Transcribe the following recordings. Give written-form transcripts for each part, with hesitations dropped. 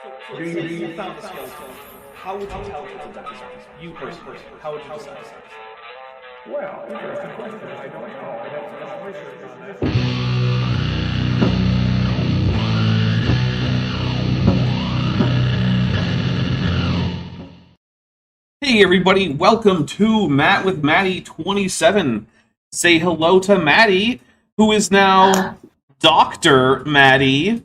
You found the skeleton. How would you tell it's a dinosaur? You personally, how would you decide? Well, interesting question. I don't know. I'd have to do some research on that. Hey everybody, welcome to Matt with Maddie 27. Say hello to Maddie, who is now Dr. Maddie.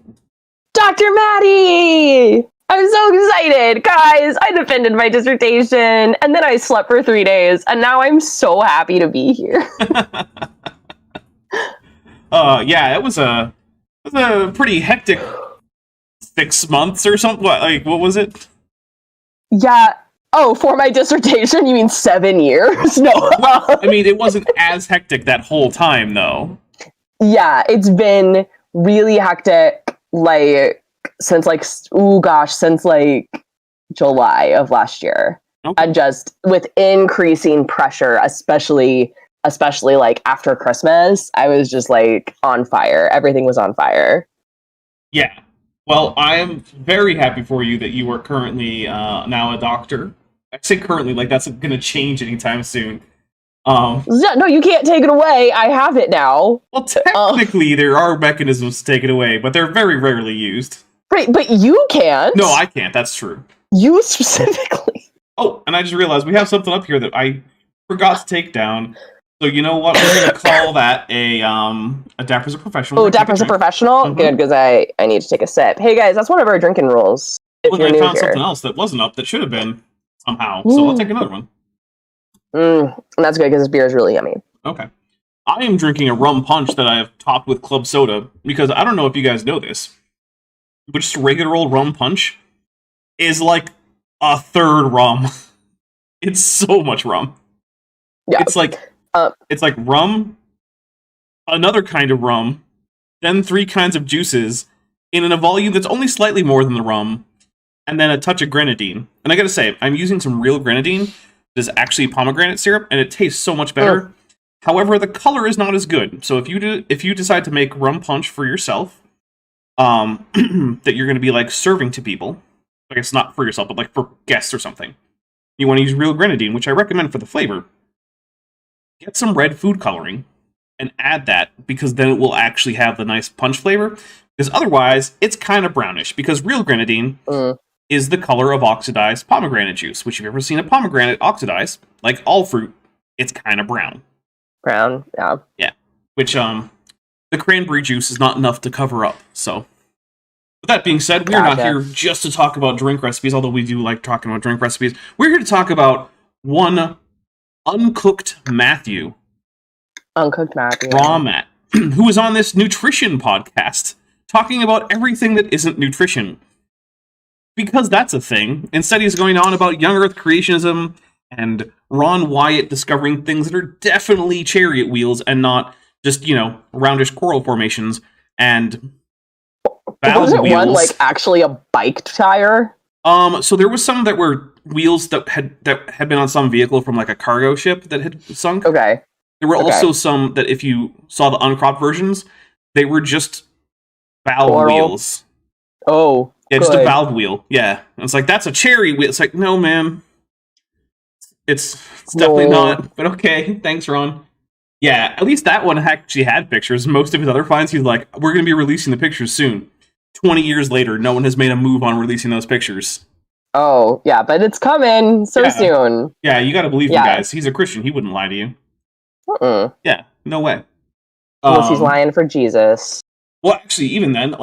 Dr. Maddie! I'm so excited! Guys, I defended my dissertation, and then I slept for 3 days, and now I'm so happy to be here. Yeah, it was a pretty hectic 6 months or something. What was it? Yeah. Oh, for my dissertation, you mean 7 years? No. Well, I mean, it wasn't as hectic that whole time, though. Yeah, it's been really hectic, since July of last year. Okay. And just with increasing pressure, especially after Christmas, I was just on fire. Everything was on fire. Yeah. Well, I am very happy for you that you are currently now a doctor. I say currently, that's going to change anytime soon. No, you can't take it away. I have it now. Well, technically, there are mechanisms to take it away, but they're very rarely used. Right, but you can't. No, I can't. That's true. You specifically. Oh, and I just realized we have something up here that I forgot to take down. So you know what? We're going to call that a Dapper's a Professional. Oh, Dapper's a Professional? Mm-hmm. Good, because I need to take a sip. Hey, guys, that's one of our drinking rules. Well, I found something else that wasn't up that should have been somehow. So I'll take another one. That's good, because this beer is really yummy. Okay. I am drinking a rum punch that I have topped with club soda, because I don't know if you guys know this, but just a regular old rum punch is like a third rum. It's so much rum. Yeah. It's like rum, another kind of rum, then 3 kinds of juices in a volume that's only slightly more than the rum, and then a touch of grenadine. And I gotta say, I'm using some real grenadine. This is actually pomegranate syrup, and it tastes so much better. However, the color is not as good. So if you decide to make rum punch for yourself, that you're going to be serving to people, I guess not for yourself, but for guests or something, you want to use real grenadine, which I recommend for the flavor. Get some red food coloring and add that, because then it will actually have the nice punch flavor. Because otherwise, it's kind of brownish. Because real grenadine is the color of oxidized pomegranate juice, which if you've ever seen a pomegranate oxidize, like all fruit, it's kind of brown. Brown, yeah. Yeah, which the cranberry juice is not enough to cover up. So, with that being said, we're not here just to talk about drink recipes, although we do like talking about drink recipes. We're here to talk about one Uncooked Matthew. Uncooked Matthew. Raw Matt, who is on this nutrition podcast, talking about everything that isn't nutrition. Because that's a thing. Instead, he's going on about young earth creationism and Ron Wyatt discovering things that are definitely chariot wheels and not just, roundish coral formations and valve Wasn't wheels. one actually a bike tire? So there was some that were wheels that had been on some vehicle from a cargo ship that had sunk. Okay. There were also some that, if you saw the uncropped versions, they were just valve wheels. Oh. Yeah, just a valve wheel. Yeah. And it's that's a cherry wheel. It's no, man. It's definitely not. But okay, thanks, Ron. Yeah, at least that one actually had pictures. Most of his other finds, he's we're going to be releasing the pictures soon. 20 years later, no one has made a move on releasing those pictures. Oh, yeah, but it's coming soon. Yeah, you got to believe him, guys. He's a Christian. He wouldn't lie to you. Yeah, no way. Unless he's lying for Jesus. Well, actually, even then,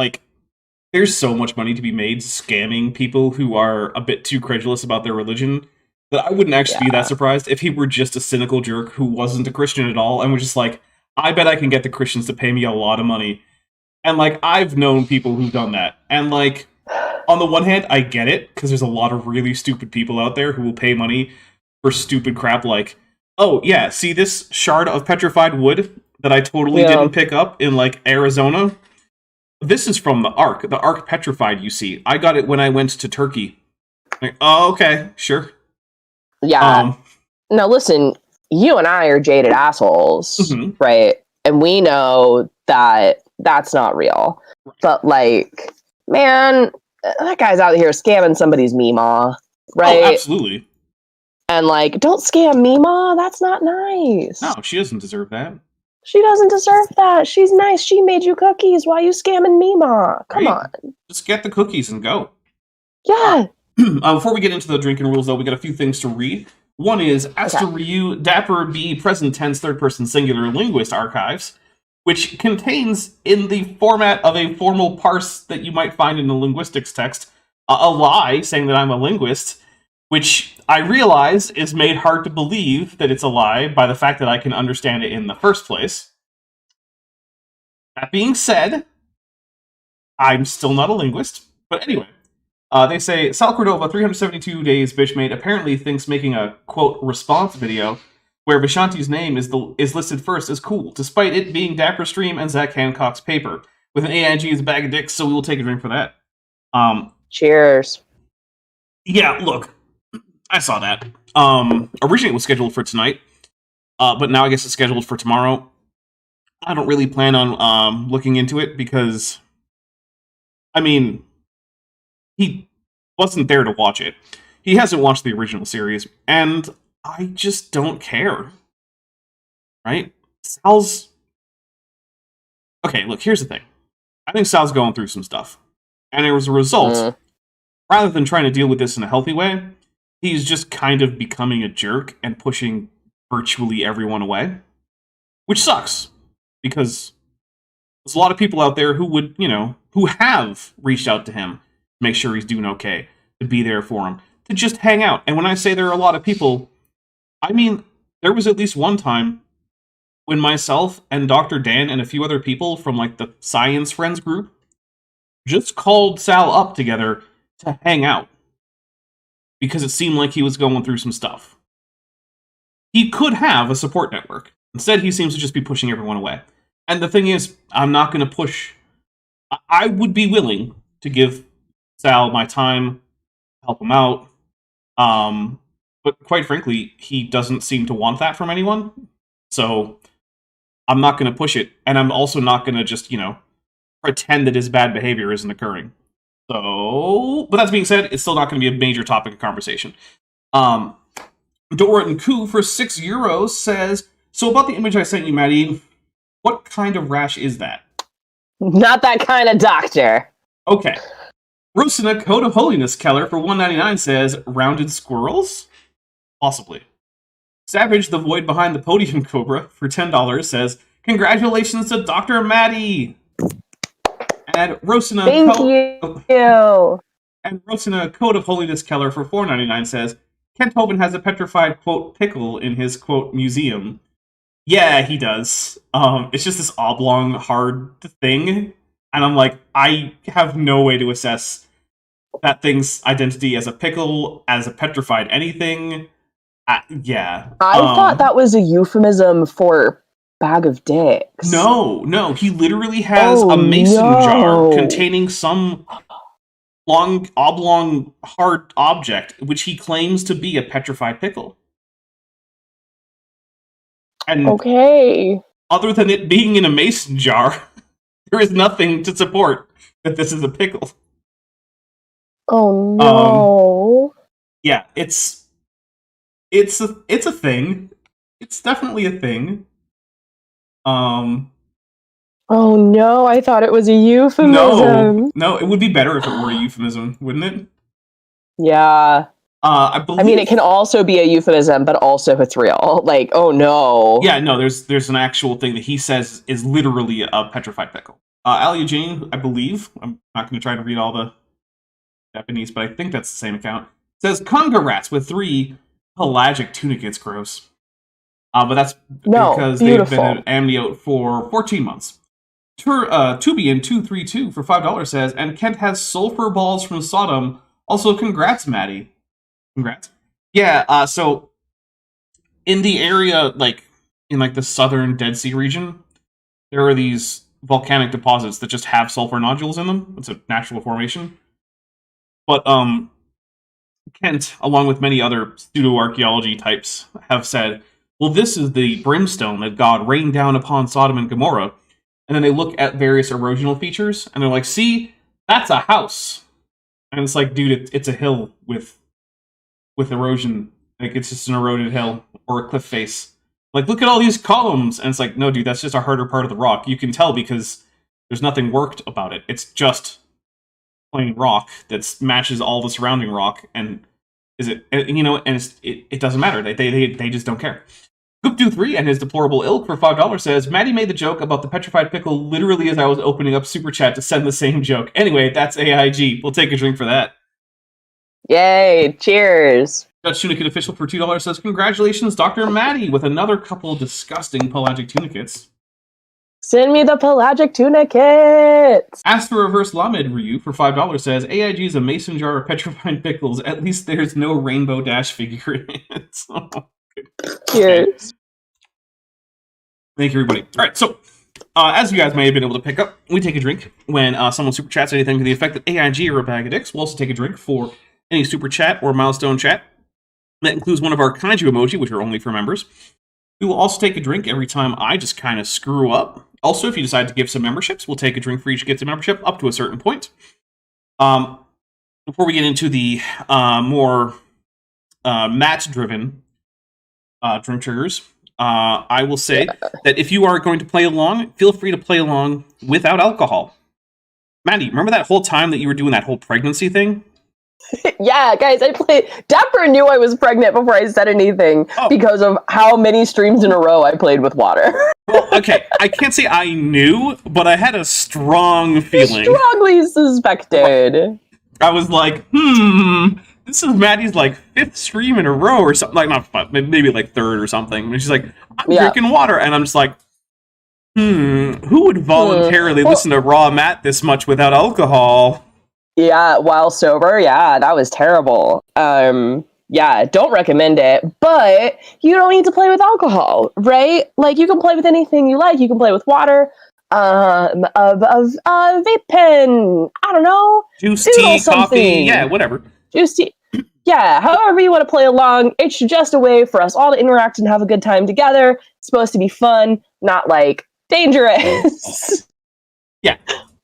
there's so much money to be made scamming people who are a bit too credulous about their religion that I wouldn't actually be that surprised if he were just a cynical jerk who wasn't a Christian at all and was just I bet I can get the Christians to pay me a lot of money. And I've known people who've done that. And on the one hand, I get it, because there's a lot of really stupid people out there who will pay money for stupid crap oh yeah, see this shard of petrified wood that I totally didn't pick up in Arizona? This is from the Ark petrified, you see. I got it when I went to Turkey. Oh, okay, sure. Yeah. Now listen, you and I are jaded assholes, right? And we know that that's not real. But man, that guy's out here scamming somebody's Meemaw, right? Oh, absolutely. And like, don't scam Meemaw. That's not nice. No, she doesn't deserve that. She doesn't deserve that. She's nice. She made you cookies. Why are you scamming Meemaw? Come Right? on. Just get the cookies and go. Yeah. Before we get into the drinking rules, though, we got a few things to read. One is Aster Ryu Dapper B Present Tense Third Person Singular Linguist Archives, which contains, in the format of a formal parse that you might find in a linguistics text, a lie saying that I'm a linguist, which I realize is made hard to believe that it's a lie by the fact that I can understand it in the first place. That being said, I'm still not a linguist. But anyway, they say, Sal Cordova, 372 days Bishmate, apparently thinks making a, quote, response video where Vishanti's name is listed first is cool, despite it being Dapper Stream and Zach Hancock's paper. With an AIG as a bag of dicks, so we will take a drink for that. Cheers. Yeah, look, I saw that. Originally it was scheduled for tonight, but now I guess it's scheduled for tomorrow. I don't really plan on looking into it because, I mean, he wasn't there to watch it. He hasn't watched the original series, and I just don't care. Right? Sal's... Okay, look, here's the thing. I think Sal's going through some stuff. And as a result, rather than trying to deal with this in a healthy way, he's just kind of becoming a jerk and pushing virtually everyone away. Which sucks. Because there's a lot of people out there who would, who have reached out to him to make sure he's doing okay, to be there for him, to just hang out. And when I say there are a lot of people, I mean, there was at least one time when myself and Dr. Dan and a few other people from like the Science Friends group just called Sal up together to hang out. Because it seemed like he was going through some stuff. He could have a support network. Instead, he seems to just be pushing everyone away. And the thing is, I'm not going to push... I would be willing to give Sal my time, help him out. But quite frankly, he doesn't seem to want that from anyone. So, I'm not going to push it. And I'm also not going to just, pretend that his bad behavior isn't occurring. So, but that being said, it's still not going to be a major topic of conversation. Dora and Koo for €6 says, so about the image I sent you, Maddie, what kind of rash is that? Not that kind of doctor. Okay. Rosina Code of Holiness Keller for $1.99 says, rounded squirrels? Possibly. Savage the Void Behind the Podium Cobra for $10 says, congratulations to Dr. Maddie! And Rosina Thank you. And Rosina Code of Holiness Keller for $4.99 says, Kent Hovind has a petrified, quote, pickle in his, quote, museum. Yeah, he does. It's just this oblong, hard thing. And I'm like, I have no way to assess that thing's identity as a pickle, as a petrified anything. Yeah. I thought that was a euphemism for bag of dicks. No. He literally has a mason jar containing some long, oblong, hard object, which he claims to be a petrified pickle. And okay. Other than it being in a mason jar, there is nothing to support that this is a pickle. Oh no. Yeah, it's a thing. It's definitely a thing. Oh no, I thought it was a euphemism. No, it would be better if it were a euphemism, wouldn't it? Yeah. I mean, it can also be a euphemism, but also it's real. Like, oh no. Yeah, no, there's an actual thing that he says is literally a petrified pickle. Alia Jane, I believe, I'm not going to try to read all the Japanese, but I think that's the same account, says conga rats with 3 pelagic tunicates, gross. But that's because beautiful. They've been at amniote for 14 months. Tubian232 for $5 says, and Kent has sulfur balls from Sodom. Also, congrats, Maddie. Congrats. Yeah, so in the area, in the southern Dead Sea region, there are these volcanic deposits that just have sulfur nodules in them. It's a natural formation. But, Kent, along with many other pseudo-archaeology types, have said, well, this is the brimstone that God rained down upon Sodom and Gomorrah. And then they look at various erosional features, and they're like, see, that's a house. And it's like, dude, it's a hill with erosion. Like, it's just an eroded hill or a cliff face. Like, look at all these columns. And it's like, no, dude, that's just a harder part of the rock. You can tell because there's nothing worked about it. It's just plain rock that matches all the surrounding rock. And and it doesn't matter. They just don't care. Goopdo3 and his deplorable ilk for $5 says, Maddie made the joke about the petrified pickle literally as I was opening up Super Chat to send the same joke. Anyway, that's AIG. We'll take a drink for that. Yay! Cheers. Dutch Tunicate Official for $2 says, congratulations, Dr. Maddie, with another couple of disgusting pelagic tunicates. Send me the pelagic tunicates. Ask for Reverse Lamed Ryu for $5 says, AIG is a mason jar of petrified pickles. At least there's no Rainbow Dash figure in it. Cheers. Thank you, everybody. All right, so as you guys may have been able to pick up, we take a drink when someone super chats anything to the effect that AIG are a bag of dicks. We'll also take a drink for any super chat or milestone chat. That includes one of our kaiju emoji, which are only for members. We will also take a drink every time I just kind of screw up. Also, if you decide to give some memberships, we'll take a drink for each gets a membership up to a certain point. Before we get into the more match-driven drink triggers, I will say that if you are going to play along, feel free to play along without alcohol. Maddie, remember that whole time that you were doing that whole pregnancy thing? Yeah, guys, I played. Dapper knew I was pregnant before I said anything because of how many streams in a row I played with water. Well, okay, I can't say I knew, but I had a strong feeling. Strongly suspected. I was like, this is Maddie's like 5th stream in a row or something. Like, not maybe like 3rd or something. And she's like, I'm drinking water. And I'm just like, who would voluntarily listen to Raw Matt this much without alcohol? Yeah, while sober, yeah, that was terrible. Yeah, don't recommend it, but you don't need to play with alcohol, right? Like, you can play with anything you like. You can play with water, vape pen, I don't know. Juice, tea, coffee, yeah, whatever. Juice, tea. Yeah, however you want to play along, it's just a way for us all to interact and have a good time together. It's supposed to be fun, not, like, dangerous.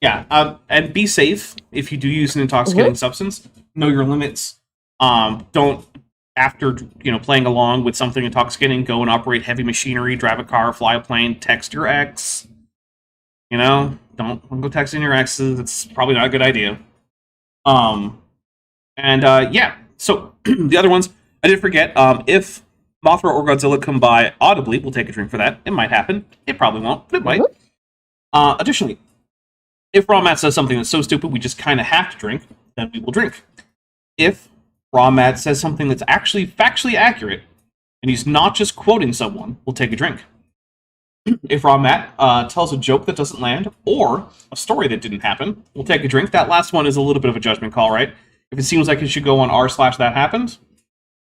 Yeah, and be safe if you do use an intoxicating substance. Know your limits. Don't, after playing along with something intoxicating, go and operate heavy machinery, drive a car, fly a plane, text your ex. Don't go texting your exes. It's probably not a good idea. Yeah. So the other ones I did forget. If Mothra or Godzilla come by audibly, we'll take a drink for that. It might happen. It probably won't, but it might. Additionally, if Raw Matt says something that's so stupid we just kind of have to drink, then we will drink. If Raw Matt says something that's actually factually accurate, and he's not just quoting someone, we'll take a drink. If Raw Matt tells a joke that doesn't land, or a story that didn't happen, we'll take a drink. That last one is a little bit of a judgment call, right? If it seems like it should go on r/that happened,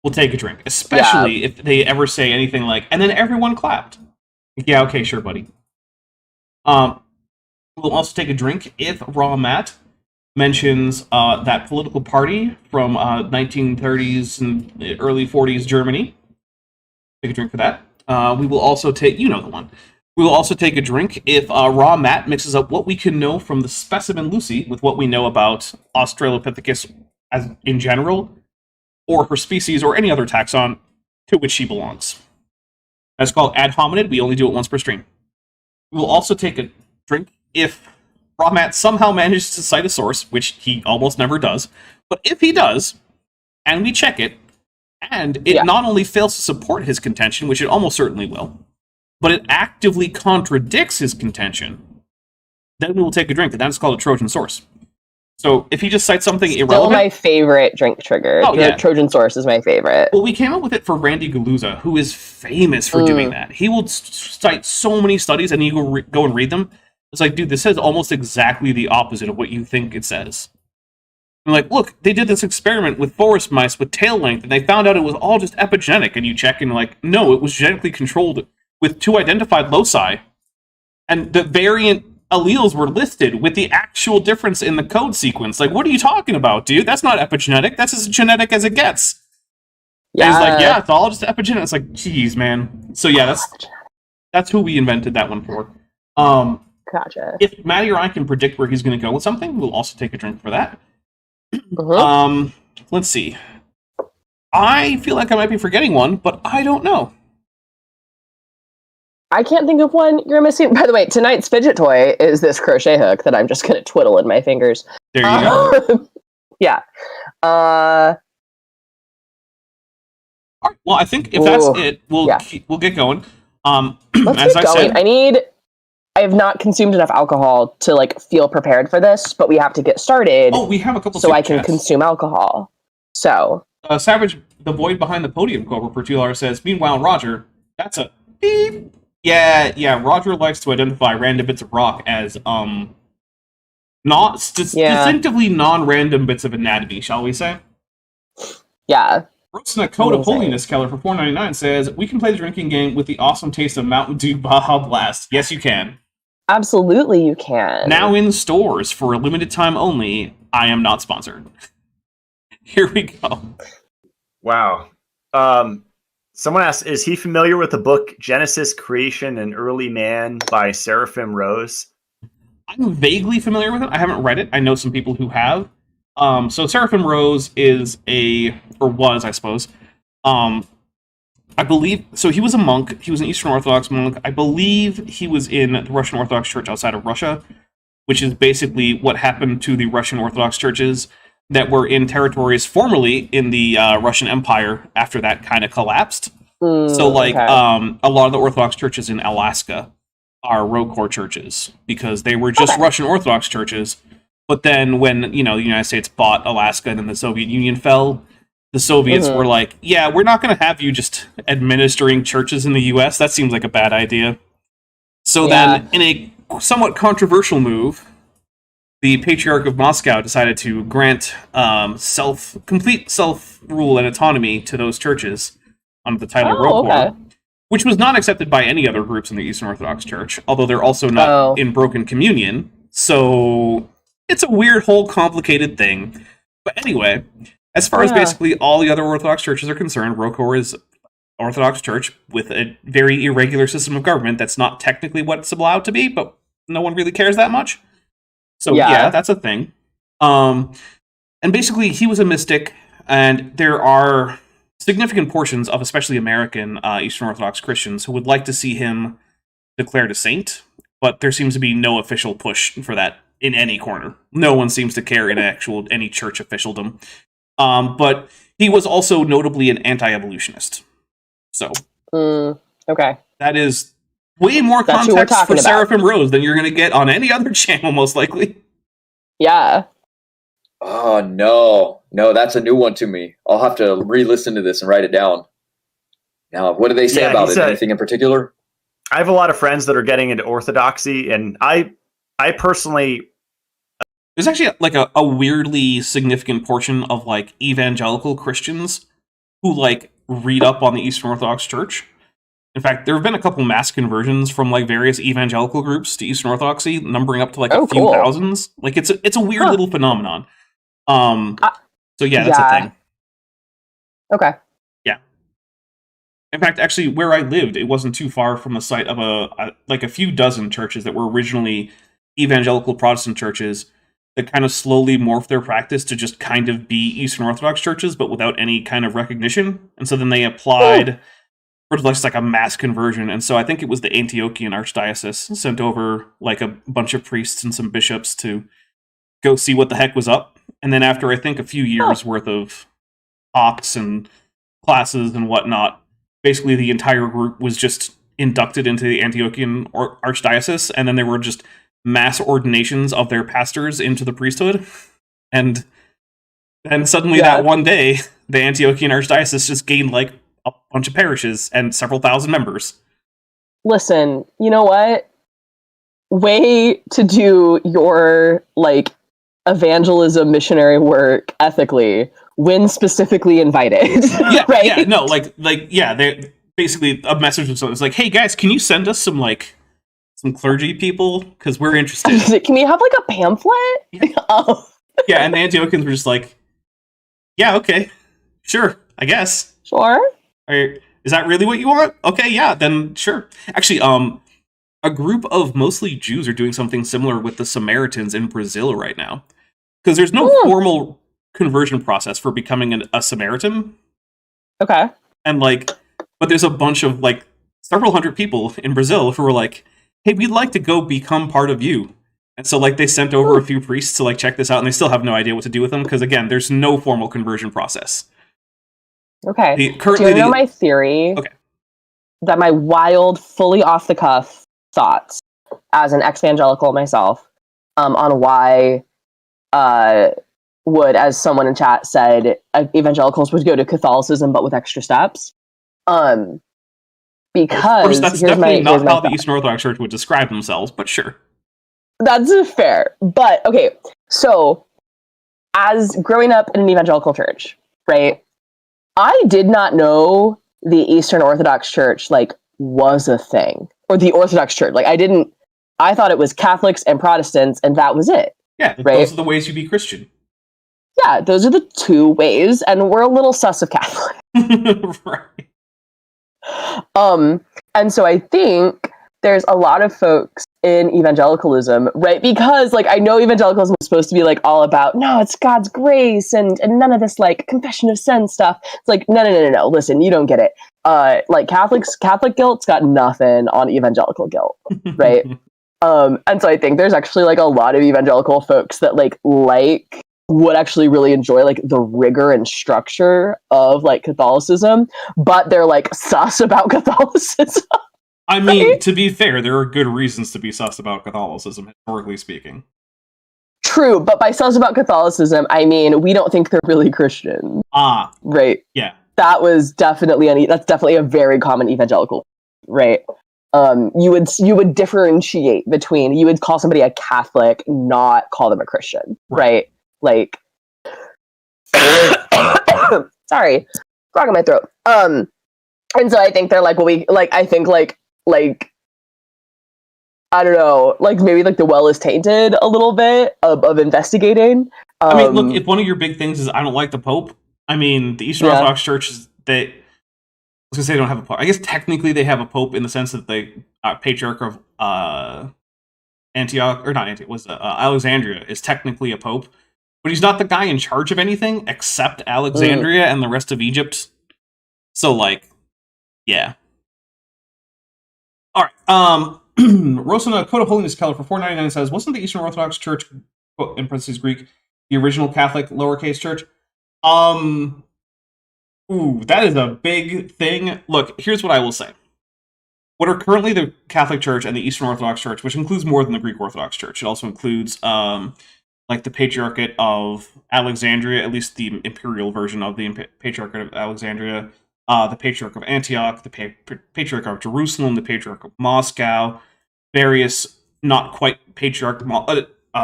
we'll take a drink. Especially if they ever say anything like, and then everyone clapped. Yeah, okay, sure, buddy. We'll also take a drink if Raw Matt mentions that political party from 1930s and early 40s Germany. Take a drink for that. We will also take, the one. We will also take a drink if Raw Matt mixes up what we can know from the specimen Lucy with what we know about Australopithecus as in general, or her species, or any other taxon to which she belongs. That's called ad hominid. We only do it once per stream. We will also take a drink if Raw Matt somehow manages to cite a source, which he almost never does. But if he does, and we check it, and it not only fails to support his contention, which it almost certainly will, but it actively contradicts his contention, then we will take a drink, and that's called a Trojan source. So if he just cites something irrelevant... Still my favorite drink trigger. Trojan source is my favorite. Well, we came up with it for Randy Galuza, who is famous for doing that. He will cite so many studies, and you go and read them. It's like, dude, this says almost exactly the opposite of what you think it says. And like, look, they did this experiment with forest mice with tail length, and they found out it was all just epigenetic. And you check, and like, no, it was genetically controlled with 2 identified loci. And the variant alleles were listed with the actual difference in the code sequence. Like, what are you talking about, dude? That's not epigenetic. That's as genetic as it gets. Yeah. And he's like, yeah, it's all just epigenetic. It's like, geez, man. So yeah, that's who we invented that one for. Gotcha. If Maddie or I can predict where he's going to go with something, we'll also take a drink for that. Let's see. I feel like I might be forgetting one, but I don't know. I can't think of one you're missing. By the way, tonight's fidget toy is this crochet hook that I'm just going to twiddle in my fingers. There you go. Yeah. All right, well, I think if that's it, we'll get going. Let's as get I going. said, I have not consumed enough alcohol to like feel prepared for this, but we have to get started. Oh, we have a couple. So I can consume alcohol. So Savage, the void behind the podium cover for $2 says. Meanwhile, Roger, that's a beep. Yeah. Roger likes to identify random bits of rock as distinctively non-random bits of anatomy, shall we say? Yeah. Roasting a Code of Holiness Keller for $4.99 says, we can play the drinking game with the awesome taste of Mountain Dew Baja Blast. Yes, you can. Absolutely, you can. Now in stores for a limited time only. I am not sponsored. Here we go. Wow. Someone asked, is he familiar with the book Genesis, Creation, and Early Man by Seraphim Rose? I'm vaguely familiar with it. I haven't read it. I know some people who have. So Seraphim Rose was, I suppose. I believe, so he was a monk. He was an Eastern Orthodox monk. I believe he was in the Russian Orthodox Church outside of Russia, which is basically what happened to the Russian Orthodox churches that were in territories formerly in the Russian Empire after that kind of collapsed. A lot of the Orthodox churches in Alaska are ROCOR churches because they were just Russian Orthodox churches. But then when, the United States bought Alaska and then the Soviet Union fell, the Soviets were like, yeah, we're not going to have you just administering churches in the U.S. That seems like a bad idea. So then, in a somewhat controversial move, the Patriarch of Moscow decided to grant complete self-rule and autonomy to those churches under the title ROCOR, which was not accepted by any other groups in the Eastern Orthodox Church, although they're also not in broken communion. So it's a weird, whole complicated thing. But anyway, as far as basically all the other Orthodox churches are concerned, ROCOR is Orthodox Church with a very irregular system of government that's not technically what it's allowed to be, but no one really cares that much. So yeah, that's a thing. And basically, he was a mystic, and there are significant portions of especially American Eastern Orthodox Christians who would like to see him declared a saint, but there seems to be no official push for that in any corner. No one seems to care in any church officialdom. But he was also notably an anti-evolutionist. So that is way more context for Seraphim Rose than you're going to get on any other channel, most likely. Yeah. Oh, no, that's a new one to me. I'll have to re-listen to this and write it down. Now, what do they say about it? Anything in particular? I have a lot of friends that are getting into Orthodoxy, and I personally... There's actually like a weirdly significant portion of like evangelical Christians who like read up on the Eastern Orthodox Church. In fact, there have been a couple mass conversions from like various evangelical groups to Eastern Orthodoxy, numbering up to like a few thousands. Like it's a weird little phenomenon. So yeah, that's a thing. Okay. Yeah. In fact, actually, where I lived, it wasn't too far from the site of a few dozen churches that were originally evangelical Protestant churches that kind of slowly morphed their practice to just kind of be Eastern Orthodox churches, but without any kind of recognition. And so then they applied for just like a mass conversion. And so I think it was the Antiochian Archdiocese sent over like a bunch of priests and some bishops to go see what the heck was up. And then after I think a few years worth of talks and classes and whatnot, basically the entire group was just inducted into the Antiochian Archdiocese, and then there were just mass ordinations of their pastors into the priesthood. And then suddenly that one day, the Antiochian Archdiocese just gained like a bunch of parishes and several thousand members. Listen, you know what? Way to do your like evangelism missionary work ethically when specifically invited. Right? Yeah, no, they basically a message was something. It's like, hey guys, can you send us some clergy people? Because we're interested. Can we have like a pamphlet? Yeah. Yeah, and the Antiochians were just like, yeah, okay, sure, I guess. Sure. Is that really what you want? Okay, yeah, then sure. Actually, a group of mostly Jews are doing something similar with the Samaritans in Brazil right now. Because there's no formal conversion process for becoming a Samaritan. Okay. And like, but there's a bunch of like several hundred people in Brazil who were like, hey, we'd like to go become part of you. And so like they sent over a few priests to like check this out, and they still have no idea what to do with them because again, there's no formal conversion process. Okay. Do you know my theory? Okay. That my wild, fully off the cuff thoughts as an ex-evangelical myself on why would, as someone in chat said, evangelicals would go to Catholicism but with extra steps. Because that's definitely not how the Eastern Orthodox Church would describe themselves, but sure. That's fair. But okay, so as growing up in an evangelical church, right? I did not know the Eastern Orthodox Church like was a thing, or the Orthodox Church. Like I thought it was Catholics and Protestants, and that was it. Yeah, right? Those are the ways you be Christian. Yeah, those are the two ways, and we're a little sus of Catholic. Right. And so I think there's a lot of folks in evangelicalism, right? Because like I know evangelicalism is supposed to be like all about no, it's God's grace and none of this like confession of sin stuff. It's like no. Listen, you don't get it. Like Catholic guilt's got nothing on evangelical guilt, right? And so I think there's actually like a lot of evangelical folks that like would actually really enjoy like the rigor and structure of like Catholicism, but they're like sus about Catholicism. I mean, to be fair, there are good reasons to be sus about Catholicism, historically speaking. True, but by sus about Catholicism, I mean we don't think they're really Christian. Right. Yeah. That's definitely a very common evangelical, right? You would differentiate between, you would call somebody a Catholic, not call them a Christian, right? Like, sorry, frog in my throat. And so I think they're like, I don't know, like maybe like the well is tainted a little bit of investigating. I mean, look, if one of your big things is I don't like the Pope, I mean, the Eastern Orthodox Church, I was gonna say they don't have a Pope. I guess technically they have a Pope in the sense that the Patriarch of Alexandria is technically a Pope, but he's not the guy in charge of anything except Alexandria and the rest of Egypt. So, like, yeah. All right. Rosana Code of Holiness Keller for $4.99 says, wasn't the Eastern Orthodox Church, in parentheses Greek, the original Catholic lowercase church? Ooh, that is a big thing. Look, here's what I will say. What are currently the Catholic Church and the Eastern Orthodox Church, which includes more than the Greek Orthodox Church. It also includes, like, the Patriarchate of Alexandria, at least the imperial version of the Patriarchate of Alexandria, the Patriarch of Antioch, the Patriarch of Jerusalem, the Patriarch of Moscow, various not quite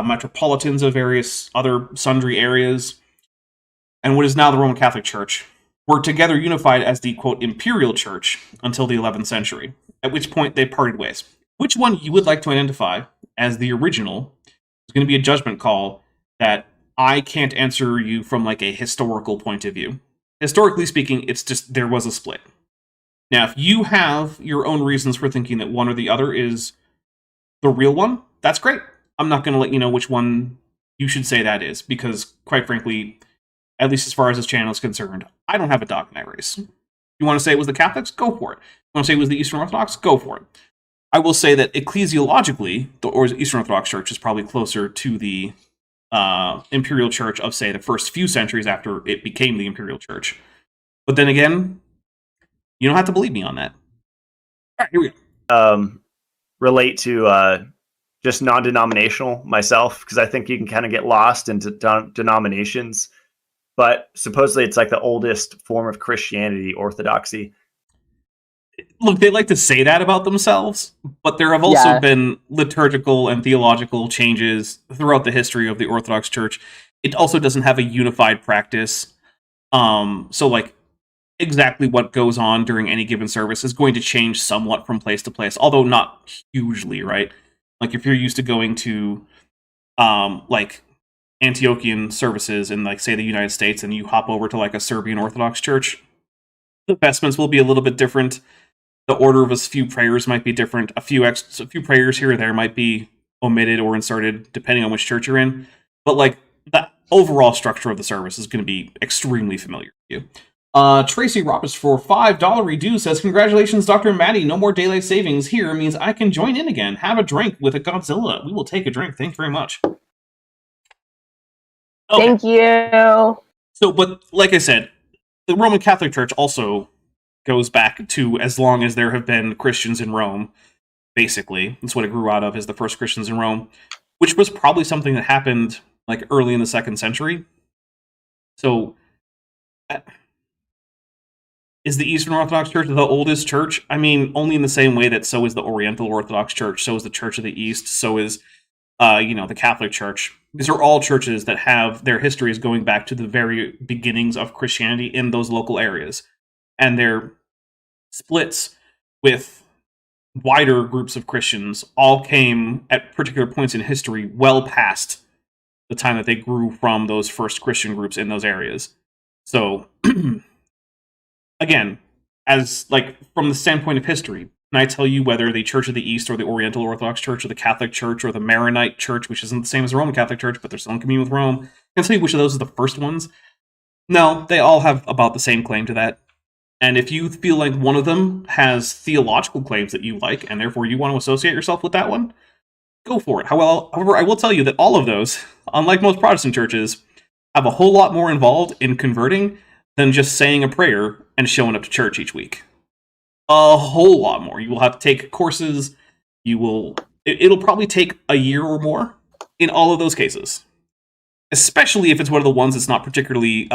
metropolitans of various other sundry areas, and what is now the Roman Catholic Church, were together unified as the, quote, imperial church until the 11th century, at which point they parted ways. Which one you would like to identify as the original is going to be a judgment call that I can't answer you from, like, a historical point of view. Historically speaking, it's just, there was a split. Now, if you have your own reasons for thinking that one or the other is the real one, that's great. I'm not going to let you know which one you should say that is, because, quite frankly, at least as far as this channel is concerned, I don't have a dog in that race. You want to say it was the Catholics? Go for it. You want to say it was the Eastern Orthodox? Go for it. I will say that ecclesiologically, the Eastern Orthodox Church is probably closer to the imperial church of, say, the first few centuries after it became the imperial church. But then again, you don't have to believe me on that. All right, here we go. Relate to just non-denominational myself, because I think you can kind of get lost into denominations. But supposedly it's like the oldest form of Christianity, Orthodoxy. Look, they like to say that about themselves, but there have also been liturgical and theological changes throughout the history of the Orthodox Church. It also doesn't have a unified practice. So, like, exactly what goes on during any given service is going to change somewhat from place to place, although not hugely, right? Like, if you're used to going to, like, Antiochian services in, like, say, the United States, and you hop over to, like, a Serbian Orthodox church, the vestments will be a little bit different. The order of a few prayers might be different. A few prayers here or there might be omitted or inserted, depending on which church you're in. But, like, overall structure of the service is going to be extremely familiar to you. Tracy Roberts for $5 redo says, congratulations, Dr. Maddie. No more daylight savings here means I can join in again. Have a drink with a Godzilla. We will take a drink. Thank you very much. Okay. Thank you. So, but like I said, the Roman Catholic Church also goes back to as long as there have been Christians in Rome, basically. That's what it grew out of, is the first Christians in Rome, which was probably something that happened like early in the 2nd century. So, is the Eastern Orthodox Church the oldest church? I mean, only in the same way that so is the Oriental Orthodox Church, so is the Church of the East, so is, the Catholic Church. These are all churches that have their histories going back to the very beginnings of Christianity in those local areas. And their splits with wider groups of Christians all came at particular points in history well past the time that they grew from those first Christian groups in those areas. So, again, as like from the standpoint of history, can I tell you whether the Church of the East or the Oriental Orthodox Church or the Catholic Church or the Maronite Church, which isn't the same as the Roman Catholic Church, but they're still in communion with Rome, can I tell you which of those is the first ones? No, they all have about the same claim to that. And if you feel like one of them has theological claims that you like, and therefore you want to associate yourself with that one, go for it. However, I will tell you that all of those, unlike most Protestant churches, have a whole lot more involved in converting than just saying a prayer and showing up to church each week. A whole lot more. You will have to take courses. It'll probably take a year or more in all of those cases. Especially if it's one of the ones that's not particularly,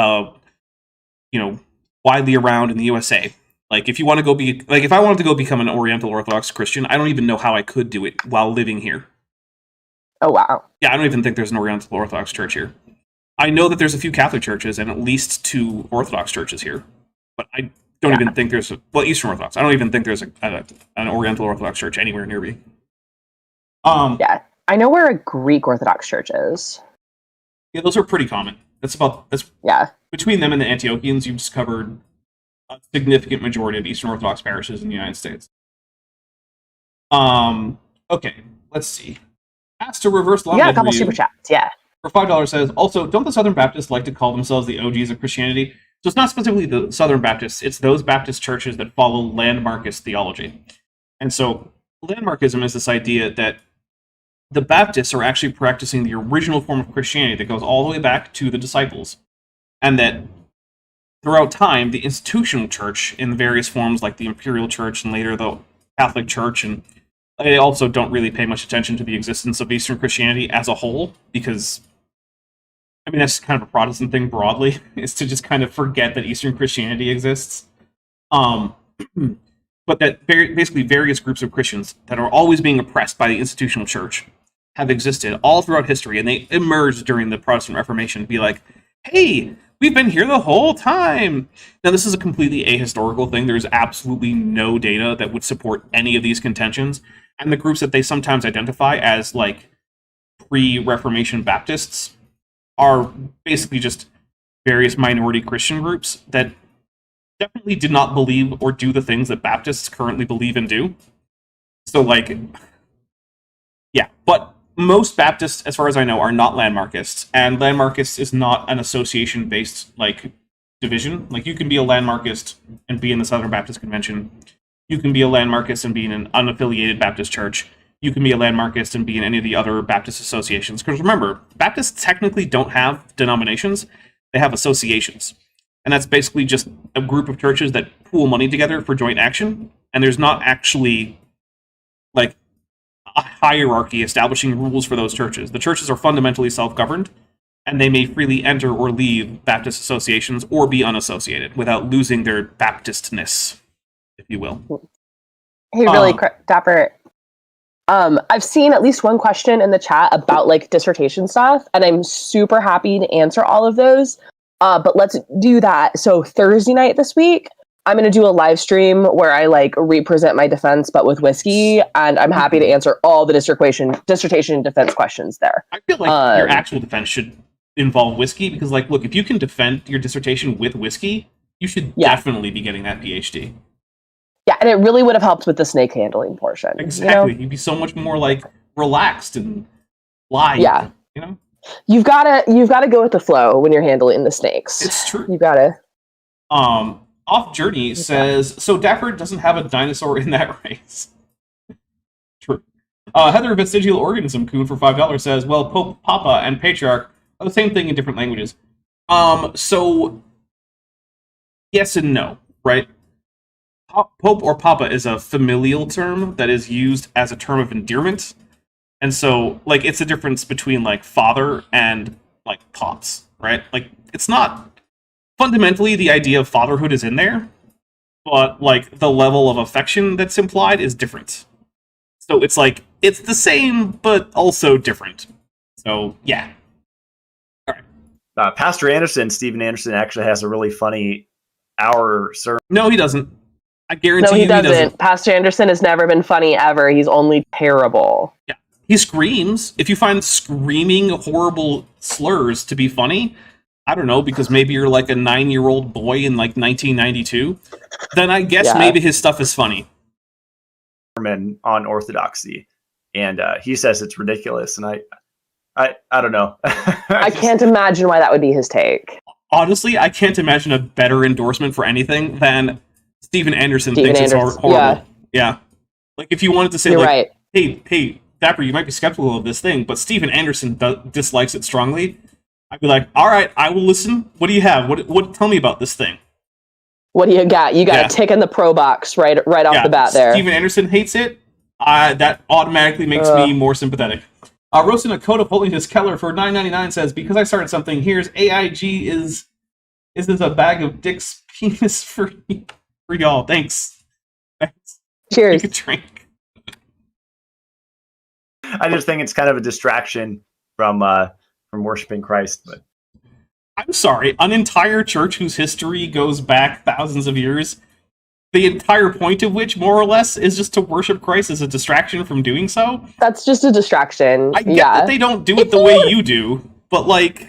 widely around in the USA. Like, if you want to if I wanted to go become an Oriental Orthodox Christian, I don't even know how I could do it while living here. Oh, wow. Yeah, I don't even think there's an Oriental Orthodox Church here. I know that there's a few Catholic churches and at least 2 Orthodox churches here, but I don't even think there's Eastern Orthodox. I don't even think there's an Oriental Orthodox Church anywhere near me. Yeah, I know where a Greek Orthodox Church is. Yeah, those are pretty common. That's between them and the Antiochians, you've discovered a significant majority of Eastern Orthodox parishes in the United States. Okay, let's see. Asked to reverse long. Yeah, a couple super chats. Yeah. For $5 says, also, don't the Southern Baptists like to call themselves the OGs of Christianity? So it's not specifically the Southern Baptists, it's those Baptist churches that follow landmarkist theology. And so landmarkism is this idea that the Baptists are actually practicing the original form of Christianity that goes all the way back to the disciples. And that throughout time, the institutional church in various forms, like the Imperial Church and later the Catholic Church, and they also don't really pay much attention to the existence of Eastern Christianity as a whole, because that's kind of a Protestant thing broadly, is to just kind of forget that Eastern Christianity exists. But that basically various groups of Christians that are always being oppressed by the institutional church have existed all throughout history, and they emerged during the Protestant Reformation to be like, hey, we've been here the whole time. Now, this is a completely ahistorical thing. There's absolutely no data that would support any of these contentions. And the groups that they sometimes identify as, like, pre-Reformation Baptists are basically just various minority Christian groups that definitely did not believe or do the things that Baptists currently believe and do. So, like, yeah. But most Baptists, as far as I know, are not landmarkists. And landmarkists is not an association-based, like, division. Like, you can be a landmarkist and be in the Southern Baptist Convention. You can be a landmarkist and be in an unaffiliated Baptist church. You can be a landmarkist and be in any of the other Baptist associations. Because remember, Baptists technically don't have denominations. They have associations. And that's basically just a group of churches that pool money together for joint action. And there's not actually, like, a hierarchy establishing rules for those churches. The churches are fundamentally self-governed, and they may freely enter or leave Baptist associations or be unassociated without losing their Baptistness, if you will. Hey, really quick, Dapper. I've seen at least one question in the chat about, like, dissertation stuff, and I'm super happy to answer all of those. But let's do that. So Thursday night this week, I'm going to do a live stream where I, like, represent my defense, but with whiskey, and I'm happy to answer all the dissertation defense questions there. I feel like your actual defense should involve whiskey, because, like, look, if you can defend your dissertation with whiskey, you should definitely be getting that PhD. Yeah, and it really would have helped with the snake handling portion. Exactly. You know? You'd be so much more, like, relaxed and live. Yeah. You know? You've gotta go with the flow when you're handling the snakes. It's true. You gotta. Off Journey says, so Dapper doesn't have a dinosaur in that race. True. Heather Vestigial Organism Coon for $5 says, well, Pope, Papa, and Patriarch are the same thing in different languages. So yes and no, right? Pope or Papa is a familial term that is used as a term of endearment. And so, like, it's a difference between, like, father and, like, pops, right? Like, it's not... Fundamentally, the idea of fatherhood is in there, but, like, the level of affection that's implied is different. So it's like, it's the same, but also different. So, yeah. All right. Pastor Anderson, Stephen Anderson, actually has a really funny hour sermon. No, he doesn't. I guarantee No, you he doesn't. Pastor Anderson has never been funny ever. He's only terrible. Yeah. He screams. If you find screaming horrible slurs to be funny, I don't know, because maybe you're like a 9-year-old boy in like 1992, then I guess maybe his stuff is funny. On Orthodoxy, and he says it's ridiculous, and I don't know. I can't imagine why that would be his take. Honestly, I can't imagine a better endorsement for anything than Stephen Anderson thinks it's horrible. Yeah. Like, if you wanted to say, you're like, right. hey, Dapper, you might be skeptical of this thing, but Stephen Anderson dislikes it strongly, I'd be like, all right, I will listen. What do you have? What? Tell me about this thing. What do you got? You got a tick in the pro box right off the bat there. Stephen Anderson hates it. That automatically makes me more sympathetic. Roasting a Coat of Holiness Keller for $9.99 says, because I started something, here's AIG is this a bag of Dick's penis for y'all? Thanks. Cheers. Take a drink. I just think it's kind of a distraction from worshiping Christ, but I'm sorry, an entire church whose history goes back thousands of years, the entire point of which, more or less, is just to worship Christ as a distraction from doing so? That's just a distraction. I get that they don't do it the way you do, but like,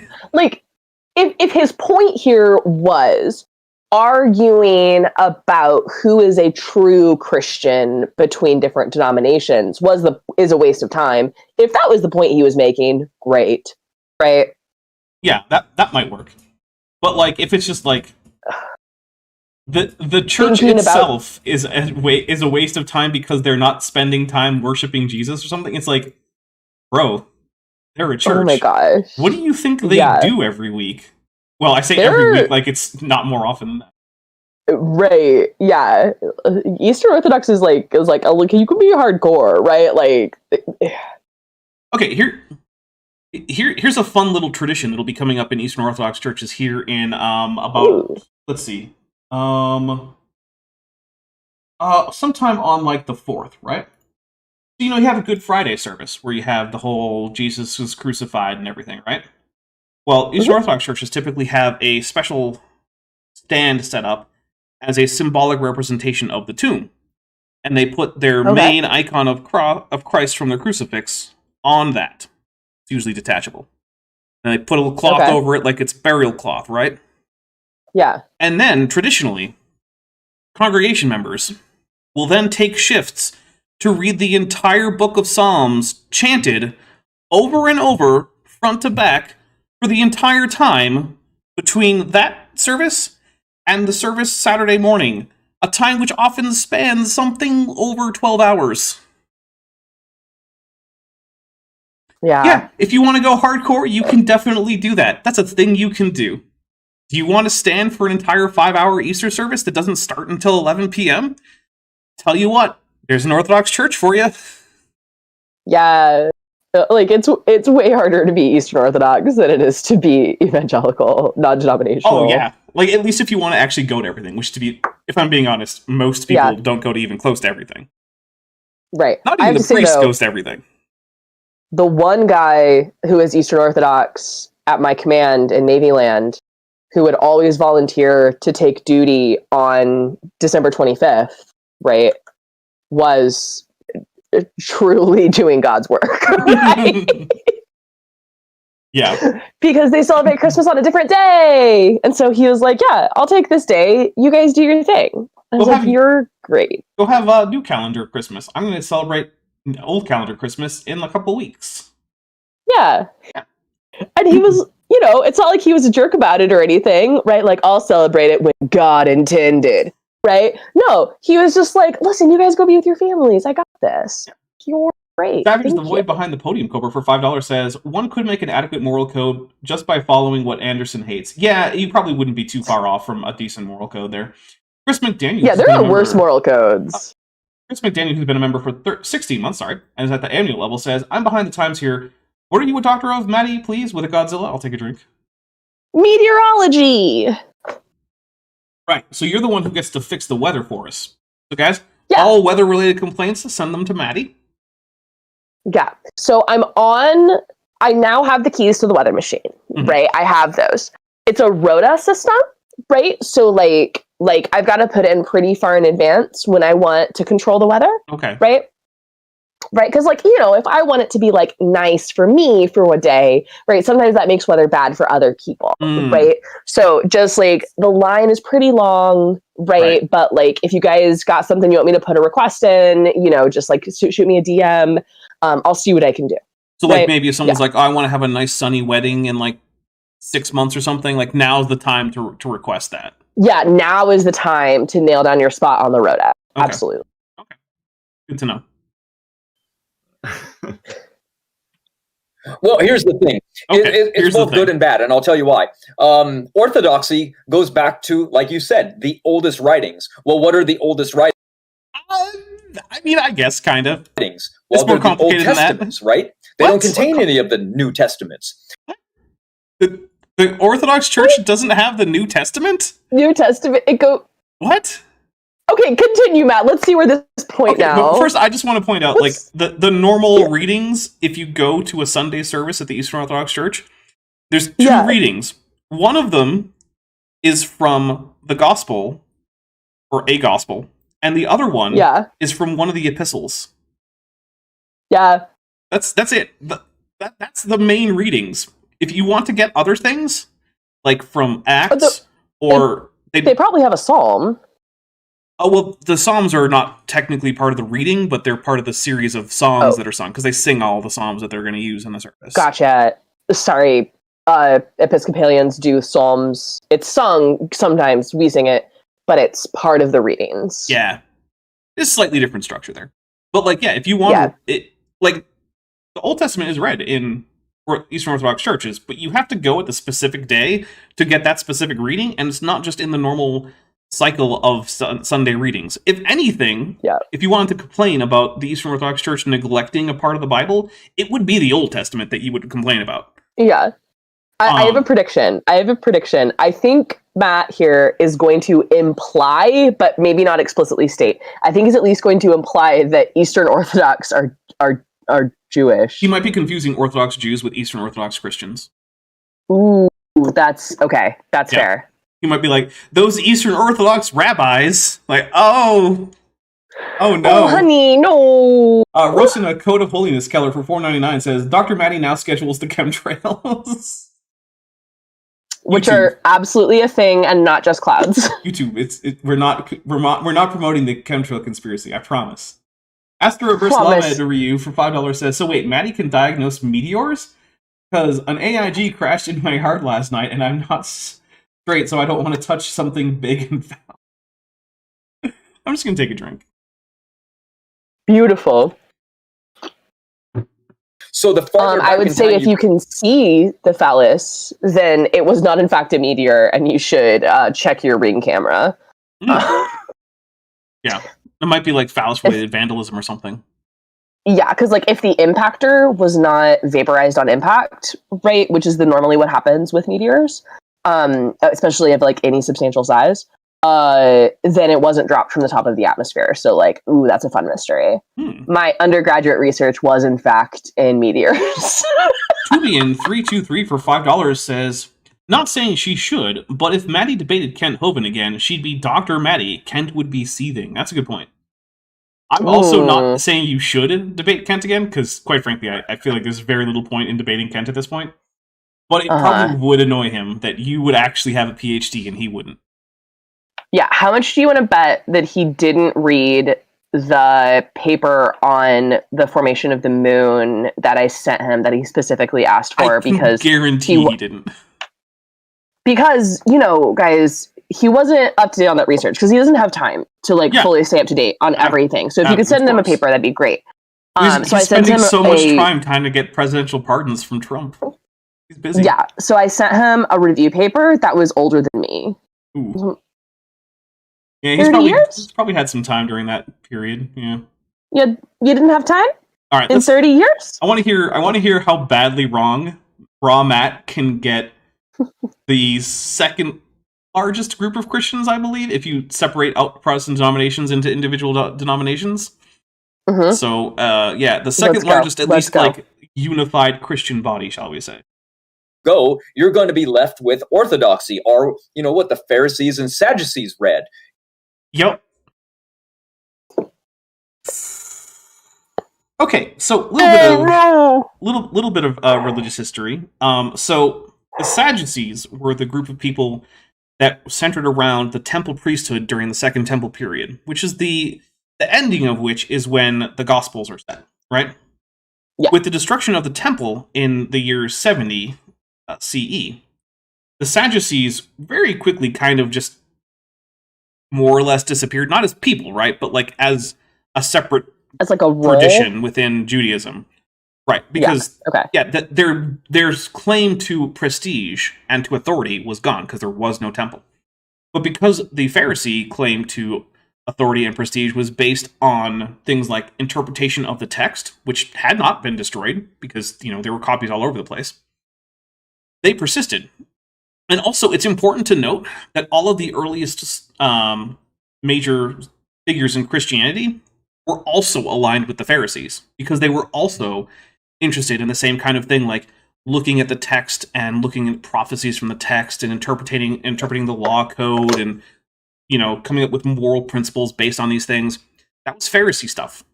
if his point here was arguing about who is a true Christian between different denominations is a waste of time. If that was the point he was making, great. Right? Yeah, that might work. But like, if it's just like the church itself is a waste of time because they're not spending time worshiping Jesus or something, it's like, bro, they're a church. Oh my gosh. What do you think they do every week? Well, I say every week, like it's not more often than that. Right. Yeah. Eastern Orthodox is like you can be hardcore, right? Like okay, here's a fun little tradition that'll be coming up in Eastern Orthodox churches here in let's see. Sometime on like the 4th, right? So, you have a Good Friday service where you have the whole Jesus was crucified and everything, right? Well, Eastern Orthodox churches typically have a special stand set up as a symbolic representation of the tomb. And they put their main icon of Christ from their crucifix on that. It's usually detachable. And they put a little cloth over it like it's burial cloth, right? Yeah. And then, traditionally, congregation members will then take shifts to read the entire book of Psalms chanted over and over, front to back, for the entire time between that service and the service Saturday morning, a time which often spans something over 12 hours. Yeah, if you want to go hardcore, you can definitely do that. That's a thing you can do. Do you want to stand for an entire 5-hour Easter service that doesn't start until 11 p.m.? Tell you what, there's an Orthodox church for you. Yeah, like it's way harder to be Eastern Orthodox than it is to be evangelical, non-denominational. Oh yeah, like at least if you want to actually go to everything, which if I'm being honest, most people don't go to even close to everything. Right. Not even the priest goes to everything. The one guy who is Eastern Orthodox at my command in Navy Land, who would always volunteer to take duty on December 25th, right, was truly doing God's work. Right? Yeah. Because they celebrate Christmas on a different day. And so he was like, yeah, I'll take this day. You guys do your thing. I was like, you're great. Go have a new calendar Christmas. I'm going to celebrate old calendar Christmas in a couple weeks. Yeah. And he was, it's not like he was a jerk about it or anything, right? Like, I'll celebrate it when God intended, right? No, he was just like, listen, you guys go be with your families. I got this. You're great. Savage the Void behind the podium Cobra for $5 says, one could make an adequate moral code just by following what Anderson hates. Yeah, you probably wouldn't be too far off from a decent moral code there. Chris McDaniel. Yeah, there are worse moral codes. Chris McDaniel, who's been a member for 16 months, and is at the annual level, says, I'm behind the times here. What are you a doctor of, Maddie, please? With a Godzilla? I'll take a drink. Meteorology! Right, so you're the one who gets to fix the weather for us. So guys, all weather-related complaints, send them to Maddie. Yeah, so I now have the keys to the weather machine, right? I have those. It's a rota system, right? So like I've got to put in pretty far in advance when I want to control the weather. Okay. Right? Right? Because if I want it to be like nice for me for a day, right? Sometimes that makes weather bad for other people, right? So just like the line is pretty long, right? But like if you guys got something you want me to put a request in, just like shoot me a DM. I'll see what I can do. So like maybe if someone's like, oh, I want to have a nice sunny wedding in like 6 months or something, like now's the time to request that. Yeah, now is the time to nail down your spot on the rota. Okay. Absolutely. Okay. Good to know. Well, here's the thing. Okay, it's both good and bad, and I'll tell you why. Orthodoxy goes back to, like you said, the oldest writings. Well, what are the oldest writings? I mean, I guess kind of. Well, it's more complicated Old than Testaments, that. right? They don't contain any of the New Testaments. The Orthodox Church doesn't have the New Testament? New Testament, What? Okay, continue, Matt. Let's see where this point now. But first, I just want to point out, the normal readings, if you go to a Sunday service at the Eastern Orthodox Church, there's two readings. One of them is from the Gospel, or a Gospel, and the other one is from one of the epistles. Yeah. That's it. That's the main readings. If you want to get other things, like from Acts, they probably have a psalm. Oh, well, the psalms are not technically part of the reading, but they're part of the series of songs that are sung, because they sing all the psalms that they're going to use in the service. Gotcha. Sorry, Episcopalians do psalms. It's sung sometimes, we sing it, but it's part of the readings. Yeah. It's a slightly different structure there. But, if you want it, the Old Testament is read in Eastern Orthodox churches, but you have to go at the specific day to get that specific reading, and it's not just in the normal cycle of Sunday readings. If anything, if you wanted to complain about the Eastern Orthodox Church neglecting a part of the Bible, it would be the Old Testament that you would complain about. Yeah. I have a prediction. I think Matt here is going to imply, but maybe not explicitly state. I think he's at least going to imply that Eastern Orthodox are Jewish. He might be confusing Orthodox Jews with Eastern Orthodox Christians. Ooh, that's okay. That's fair. He might be like, those Eastern Orthodox rabbis, oh no. Oh, honey, no. Roasting a Code of Holiness Keller for $4.99 says, Dr. Maddie now schedules the chemtrails. Which are absolutely a thing and not just clouds. YouTube, we're not promoting the chemtrail conspiracy, I promise. Astro Reverse Lamed Ryu for $5 says, so wait, Maddie can diagnose meteors? Because an AIG crashed into my heart last night and I'm not straight, so I don't want to touch something big and foul. I'm just going to take a drink. Beautiful. So the farther I would say if you can see the phallus, then it was not in fact a meteor, and you should check your Ring camera. Yeah, it might be like phallus-related vandalism or something. Yeah, because if the impactor was not vaporized on impact, right, which is normally what happens with meteors, especially of any substantial size, then it wasn't dropped from the top of the atmosphere. So ooh, that's a fun mystery. My undergraduate research was in fact in meteors. Tubian323 for $5 says, not saying she should, but if Maddie debated Kent Hovind again, she'd be Dr. Maddie. Kent would be seething. That's a good point. I'm also not saying you should debate Kent again, because quite frankly, I feel like there's very little point in debating Kent at this point. But it probably would annoy him that you would actually have a PhD and he wouldn't. Yeah, how much do you want to bet that he didn't read the paper on the formation of the moon that I sent him that he specifically asked for, because guarantee he didn't. Because, guys, he wasn't up to date on that research because he doesn't have time to fully stay up to date on everything. So if you could send him a paper, that'd be great. He's so I sent spending him so much time trying to get presidential pardons from Trump. He's busy. Yeah, so I sent him a review paper that was older than me. Ooh. Yeah, 30 years? He's probably had some time during that period. Yeah. You didn't have time? All right. In 30 years? I want to hear how badly wrong Raw Matt can get the second largest group of Christians, I believe, if you separate out Protestant denominations into individual denominations. Mm-hmm. So, the second largest, at least like unified Christian body, shall we say? You're going to be left with Orthodoxy, or what the Pharisees and Sadducees read. Yep. Okay, so little bit of religious history. So the Sadducees were the group of people that centered around the temple priesthood during the Second Temple period, which is the ending of which is when the Gospels are set, right? Yeah. With the destruction of the temple in the year 70 CE, the Sadducees very quickly kind of just more or less disappeared, not as people, right, but like as a separate like a tradition within Judaism, right? Because their claim to prestige and to authority was gone because there was no temple. But because the Pharisee claim to authority and prestige was based on things like interpretation of the text, which had not been destroyed because there were copies all over the place, they persisted. And also, it's important to note that all of the earliest major figures in Christianity were also aligned with the Pharisees, because they were also interested in the same kind of thing, like looking at the text and looking at prophecies from the text and interpreting the law code and coming up with moral principles based on these things. That was Pharisee stuff.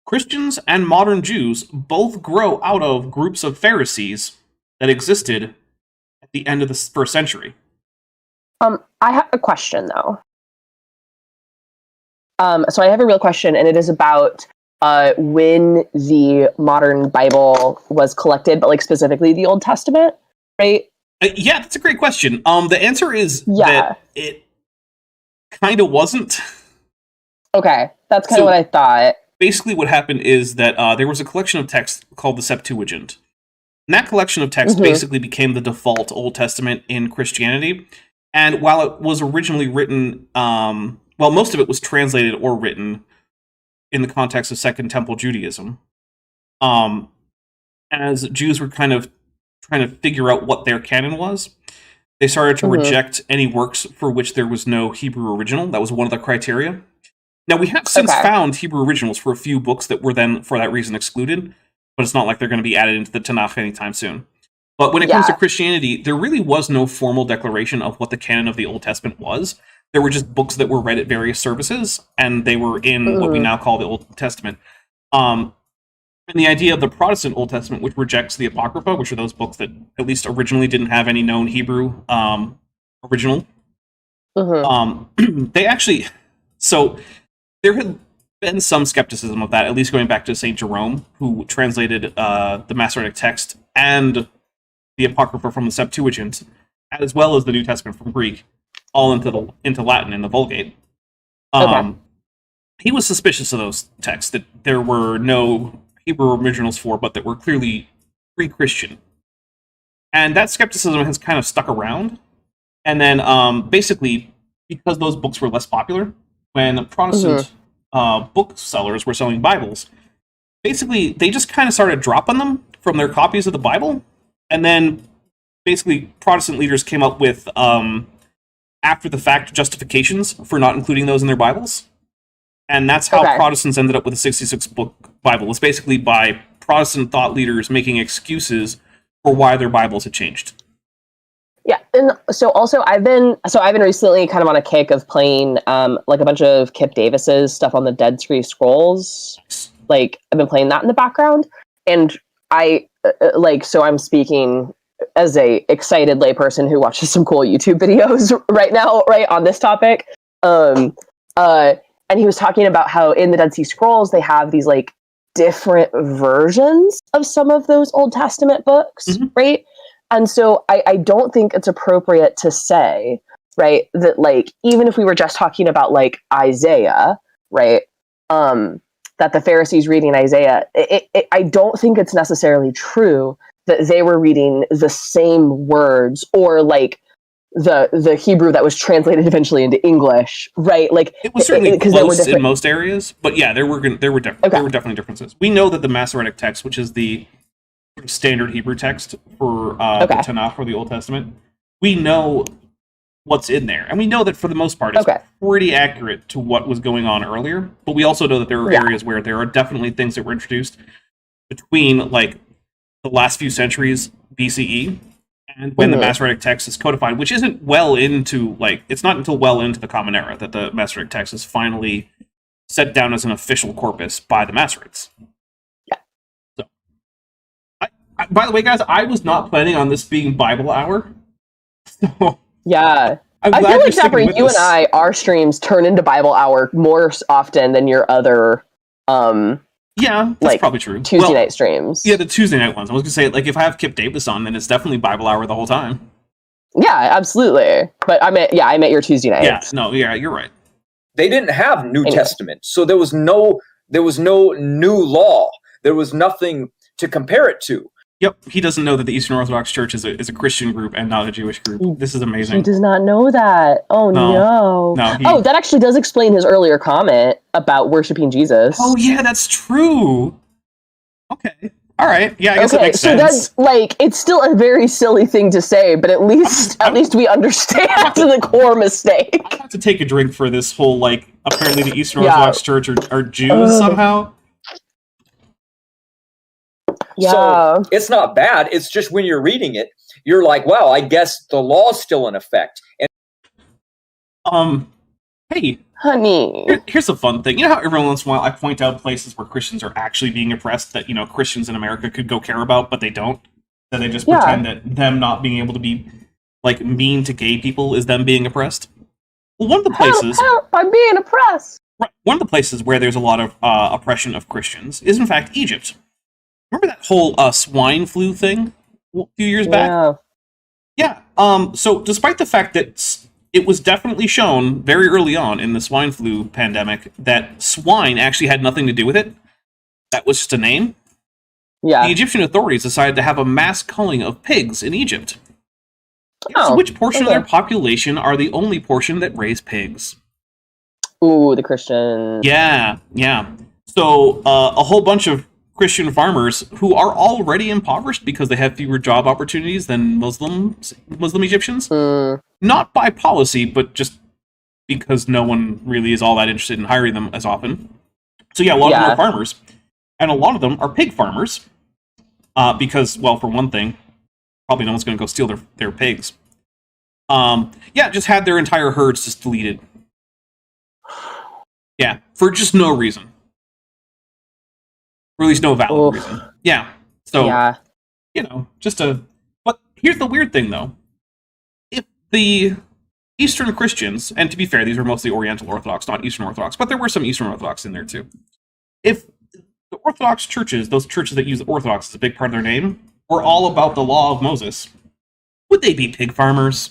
Christians and modern Jews both grow out of groups of Pharisees that existed at the end of the first century. I have a question, though. So I have a real question, and it is about when the modern Bible was collected, but like specifically the Old Testament, right? Yeah, that's a great question. The answer is that it kind of wasn't. Okay, that's kind of what I thought. Basically, what happened is that there was a collection of texts called the Septuagint. And that collection of texts basically became the default Old Testament in Christianity. And while it was originally written, most of it was translated or written in the context of Second Temple Judaism. As Jews were kind of trying to figure out what their canon was, they started to reject any works for which there was no Hebrew original. That was one of the criteria. Now, we have since found Hebrew originals for a few books that were then, for that reason, excluded, but it's not like they're going to be added into the Tanakh anytime soon. But when it comes to Christianity, there really was no formal declaration of what the canon of the Old Testament was. There were just books that were read at various services, and they were in what we now call the Old Testament. And the idea of the Protestant Old Testament, which rejects the Apocrypha, which are those books that at least originally didn't have any known Hebrew original. They actually... So there had been some skepticism of that, at least going back to St. Jerome, who translated the Masoretic text and the Apocrypha from the Septuagint, as well as the New Testament from Greek, all into Latin in the Vulgate. He was suspicious of those texts, that there were no Hebrew originals for, but that were clearly pre-Christian. And that skepticism has kind of stuck around. And then, basically, because those books were less popular, when Protestant booksellers were selling Bibles, basically, they just kind of started dropping them from their copies of the Bible. And then, basically, Protestant leaders came up with after-the-fact justifications for not including those in their Bibles. And that's how Protestants ended up with a 66-book Bible. It's basically by Protestant thought leaders making excuses for why their Bibles had changed. Yeah, and so also I've been recently kind of on a kick of playing like a bunch of Kip Davis's stuff on the Dead Sea Scrolls. Like, I've been playing that in the background, and I so I'm speaking as a excited layperson who watches some cool YouTube videos right now, right on this topic. and he was talking about how in the Dead Sea Scrolls they have these like different versions of some of those Old Testament books, right? And so I don't think it's appropriate to say, right, that like even if we were just talking about like Isaiah, right, that the Pharisees reading Isaiah, I don't think it's necessarily true that they were reading the same words or like the Hebrew that was translated eventually into English, right? Like it was certainly close in most areas, but yeah, there were definitely differences. We know that the Masoretic text, which is the standard Hebrew text for the Tanakh or the Old Testament, we know what's in there, and we know that for the most part it's pretty accurate to what was going on earlier. But we also know that there are areas where there are definitely things that were introduced between like the last few centuries BCE and when the Masoretic text is codified, which isn't well into, like, it's not until well into the Common Era that the Masoretic text is finally set down as an official corpus by the Masoretes. Yeah. So, by the way, guys, I was not planning on this being Bible Hour. So, yeah. I feel like, Zephyr, you and I, our streams turn into Bible Hour more often than your other yeah, that's like, probably true. Tuesday night streams. Yeah, the Tuesday night ones. I was going to say, like, if I have Kip Davis on, then it's definitely Bible Hour the whole time. Yeah, absolutely. But I meant your Tuesday night. Yeah, no, yeah, you're right. They didn't have New Testament, so there was no new law. There was nothing to compare it to. Yep, he doesn't know that the Eastern Orthodox Church is a Christian group and not a Jewish group. This is amazing. He does not know that. Oh, no. That actually does explain his earlier comment about worshiping Jesus. Oh, yeah, that's true. Okay. All right. Yeah, I guess that makes sense. So that's, like, it's still a very silly thing to say, but at least we understand the core mistake. I have to take a drink for this whole, like, apparently the Eastern Orthodox Church are Jews somehow. Yeah. So it's not bad. It's just when you're reading it, you're like, wow, I guess the law's still in effect. And hey, honey, here's a fun thing. You know how every once in a while I point out places where Christians are actually being oppressed that, you know, Christians in America could go care about, but they don't? That they just pretend that them not being able to be, like, mean to gay people is them being oppressed? Well, one of the places... Help, I'm being oppressed! Right, one of the places where there's a lot of oppression of Christians is, in fact, Egypt. Remember that whole swine flu thing a few years back? Yeah. So despite the fact that it was definitely shown very early on in the swine flu pandemic that swine actually had nothing to do with it, that was just a name, the Egyptian authorities decided to have a mass culling of pigs in Egypt. So which portion of their population are the only portion that raise pigs? Ooh, the Christians. Yeah. So a whole bunch of Christian farmers who are already impoverished because they have fewer job opportunities than Muslim Egyptians. Not by policy, but just because no one really is all that interested in hiring them as often. So yeah, a lot of them are farmers. And a lot of them are pig farmers. Because, well, for one thing, probably no one's going to go steal their pigs. Just had their entire herds just deleted. Yeah, for just no reason. Or at least no valid reason. Yeah. So, you know, But here's the weird thing, though. If the Eastern Christians, and to be fair, these are mostly Oriental Orthodox, not Eastern Orthodox, but there were some Eastern Orthodox in there, too. If the Orthodox churches, those churches that use Orthodox as a big part of their name, were all about the law of Moses, would they be pig farmers?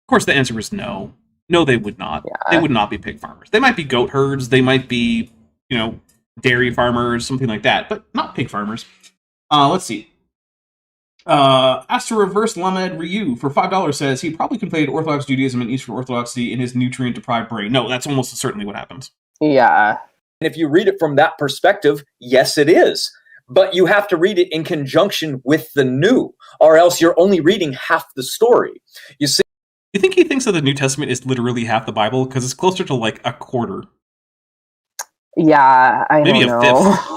Of course, the answer is no. No, they would not. They would not be pig farmers. They might be goat herds. They might be, you know, dairy farmers, something like that, but not pig farmers. Let's see. Asked to reverse Lamed Ryu for $5 says he probably conflated Orthodox Judaism and Eastern Orthodoxy in his nutrient-deprived brain. No, that's almost certainly what happens. Yeah. And if you read it from that perspective, yes, it is. But you have to read it in conjunction with the new, or else you're only reading half the story. You see? You think he thinks that the New Testament is literally half the Bible? Because it's closer to like a quarter. Yeah, I don't know. Maybe a fifth.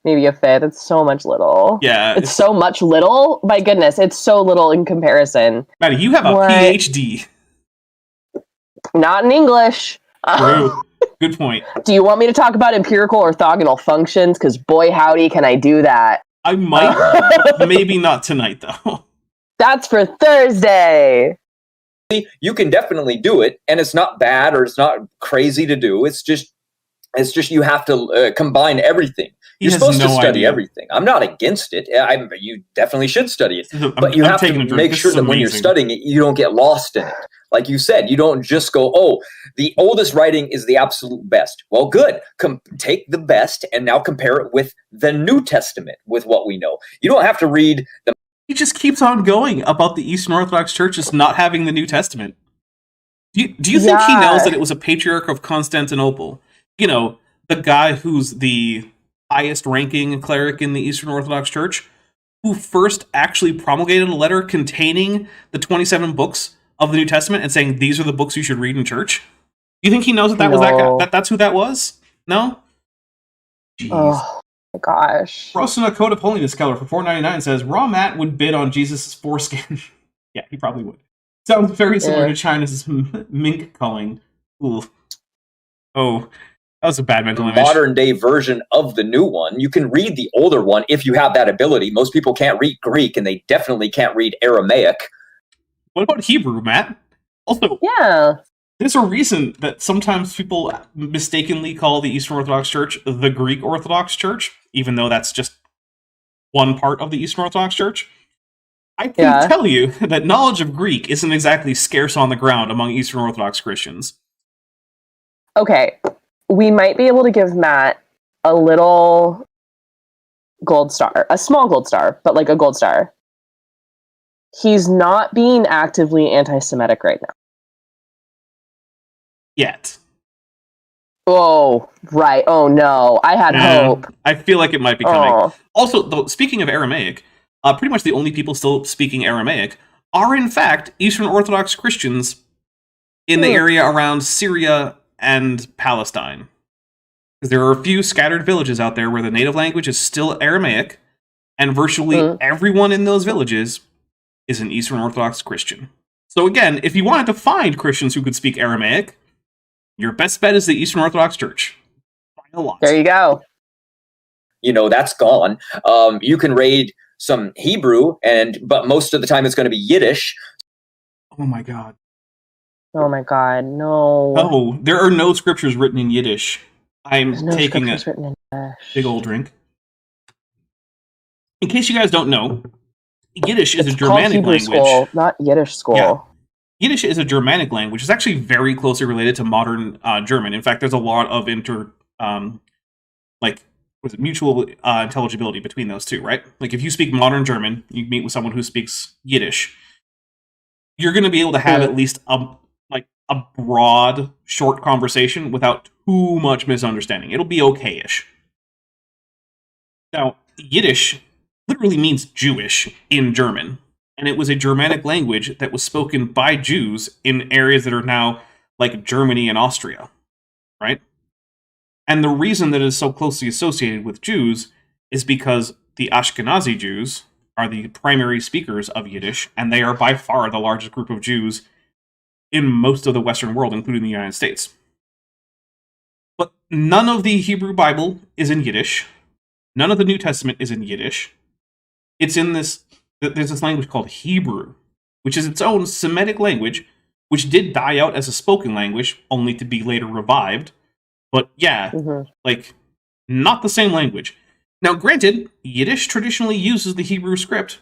Maybe a fifth. It's so much little. Yeah. It's so much little. My goodness, it's so little in comparison. Maddie, you have a PhD. Not in English. True. Good point. Do you want me to talk about empirical orthogonal functions? Because boy, howdy, can I do that. I might. Maybe not tonight, though. That's for Thursday. You can definitely do it, and it's not bad or it's not crazy to do. It's just you have to combine everything. You're supposed to study everything. I'm not against it. You definitely should study it, but you have to make sure that when you're studying it, you don't get lost in it. Like you said, you don't just go, "Oh, the oldest writing is the absolute best." Well, good. Take the best and now compare it with the New Testament, with what we know. You don't have to read the. He just keeps on going about the Eastern Orthodox Church just not having the New Testament. Do you think he knows that it was a patriarch of Constantinople? You know, the guy who's the highest ranking cleric in the Eastern Orthodox Church, who first actually promulgated a letter containing the 27 books of the New Testament and saying these are the books you should read in church. Do you think he knows that was that guy? That's who that was? No? Jeez. Oh my gosh. Rosina Code of Holiness Keller for $4.99 says Raw Matt would bid on Jesus' foreskin. Yeah, he probably would. Sounds very similar to China's mink culling. Ooh. Oh, that was a bad mental image. Modern day version of the new one. You can read the older one if you have that ability. Most people can't read Greek, and they definitely can't read Aramaic. What about Hebrew, Matt? Also, there's a reason that sometimes people mistakenly call the Eastern Orthodox Church the Greek Orthodox Church, even though that's just one part of the Eastern Orthodox Church. I can tell you that knowledge of Greek isn't exactly scarce on the ground among Eastern Orthodox Christians. Okay, we might be able to give Matt a little gold star, a small gold star, but like a gold star. He's not being actively anti-Semitic right now. Yet. Oh, right. Oh, no. I had hope. I feel like it might be coming. Also, though, speaking of Aramaic, pretty much the only people still speaking Aramaic are, in fact, Eastern Orthodox Christians in the area around Syria and Palestine. Because there are a few scattered villages out there where the native language is still Aramaic, and virtually everyone in those villages is an Eastern Orthodox Christian. So again, if you wanted to find Christians who could speak Aramaic, your best bet is the Eastern Orthodox Church. Find a lot. There you go. You know, that's gone. You can read some Hebrew, but most of the time it's going to be Yiddish. Oh my god. Oh my god, no. Oh, there are no scriptures written in Yiddish. I'm taking a big old drink. In case you guys don't know, Yiddish is a Germanic Hebrew language. School, not Yiddish school. Yeah. Yiddish is a Germanic language. It's actually very closely related to modern German. In fact, there's a lot of mutual intelligibility between those two, right? Like if you speak modern German, you meet with someone who speaks Yiddish, you're going to be able to have at least a broad, short conversation without too much misunderstanding. It'll be okay-ish. Now, Yiddish literally means Jewish in German, and it was a Germanic language that was spoken by Jews in areas that are now like Germany and Austria, right? And the reason that it is so closely associated with Jews is because the Ashkenazi Jews are the primary speakers of Yiddish, and they are by far the largest group of Jews in most of the Western world, including the United States. But none of the Hebrew Bible is in Yiddish. None of the New Testament is in Yiddish. There's this language called Hebrew, which is its own Semitic language, which did die out as a spoken language, only to be later revived. But yeah, not the same language. Now, granted, Yiddish traditionally uses the Hebrew script,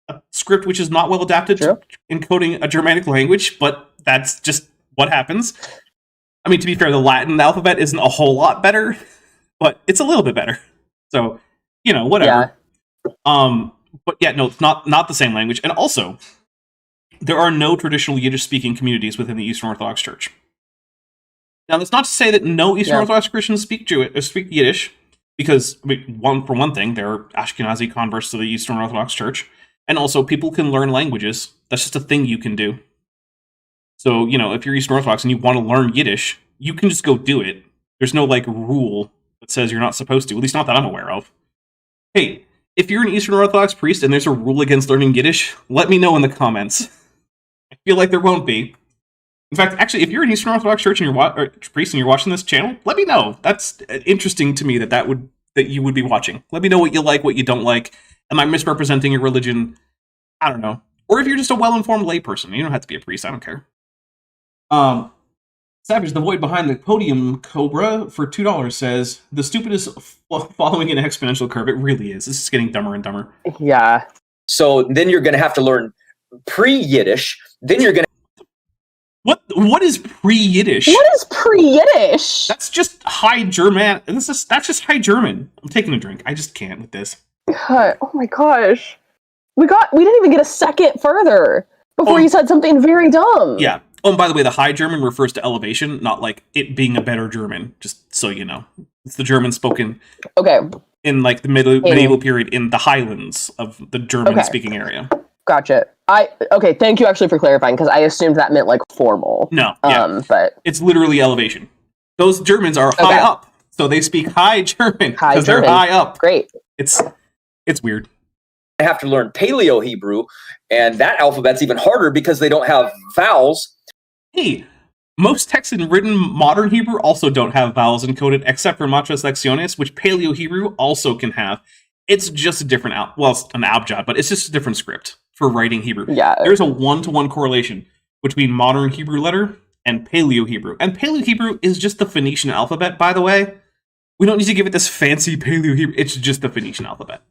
a script which is not well adapted to encoding a Germanic language, but that's just what happens. I mean, to be fair, the Latin alphabet isn't a whole lot better, but it's a little bit better. So, whatever. Yeah. But yeah, no, it's not the same language. And also, there are no traditional Yiddish-speaking communities within the Eastern Orthodox Church. Now, that's not to say that no Eastern Orthodox Christians speak Yiddish, because, for one thing, there are Ashkenazi converts to the Eastern Orthodox Church, and also people can learn languages. That's just a thing you can do. So, if you're Eastern Orthodox and you want to learn Yiddish, you can just go do it. There's no, rule that says you're not supposed to, at least not that I'm aware of. Hey, if you're an Eastern Orthodox priest and there's a rule against learning Yiddish, let me know in the comments. I feel like there won't be. In fact, actually, if you're an Eastern Orthodox church and priest and you're watching this channel, let me know. That's interesting to me that you would be watching. Let me know what you like, what you don't like. Am I misrepresenting your religion? I don't know. Or if you're just a well-informed layperson, you don't have to be a priest. I don't care. Savage, the void behind the podium, Cobra, for $2 says, the stupidest following an exponential curve. It really is. This is getting dumber and dumber. Yeah. So then you're going to have to learn pre-Yiddish. Then you're going to... What is pre-Yiddish? What is pre-Yiddish? That's just High German. That's just High German. I'm taking a drink. I just can't with this. God, oh my gosh. We didn't even get a second further before you said something very dumb. Yeah. Oh, and by the way, the High German refers to elevation, not like it being a better German, just so you know. It's the German spoken in like the medieval period in the highlands of the German-speaking area. Gotcha. Thank you actually for clarifying, because I assumed that meant like formal. No, but it's literally elevation. Those Germans are high up, so they speak High German because they're high up. Great. It's weird. I have to learn Paleo Hebrew, and that alphabet's even harder because they don't have vowels. Hey, most texts in written modern Hebrew also don't have vowels encoded, except for Matras Lecciones, which Paleo Hebrew also can have. It's just a different it's an abjad, but it's just a different script for writing Hebrew. Yeah. There's a 1-to-1 correlation between modern Hebrew letter and Paleo Hebrew. And Paleo Hebrew is just the Phoenician alphabet, by the way. We don't need to give it this fancy Paleo Hebrew. It's just the Phoenician alphabet.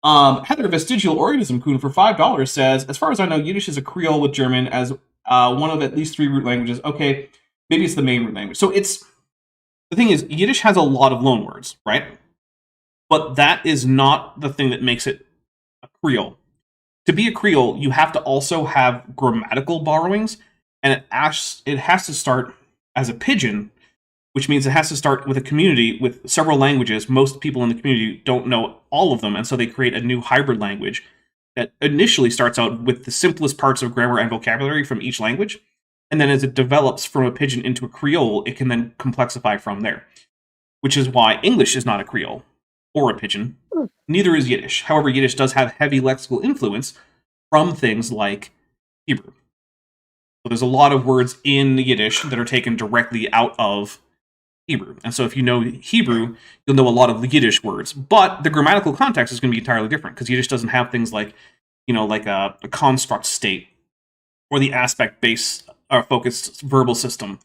Heather Vestigial Organism Kun for $5 says, as far as I know, Yiddish is a Creole with German as one of at least 3 root languages. Okay, maybe it's the main root language. So the thing is, Yiddish has a lot of loan words, right? But that is not the thing that makes it a Creole. To be a Creole, you have to also have grammatical borrowings, and it has to start as a pidgin, which means it has to start with a community with several languages. Most people in the community don't know all of them, and so they create a new hybrid language that initially starts out with the simplest parts of grammar and vocabulary from each language, and then as it develops from a pidgin into a Creole, it can then complexify from there, which is why English is not a Creole or a pidgin. Neither is Yiddish. However, Yiddish does have heavy lexical influence from things like Hebrew. So there's a lot of words in Yiddish that are taken directly out of Hebrew. And so if you know Hebrew, you'll know a lot of the Yiddish words. But the grammatical context is going to be entirely different, because Yiddish doesn't have things like, like a construct state, or the aspect-based focused verbal system,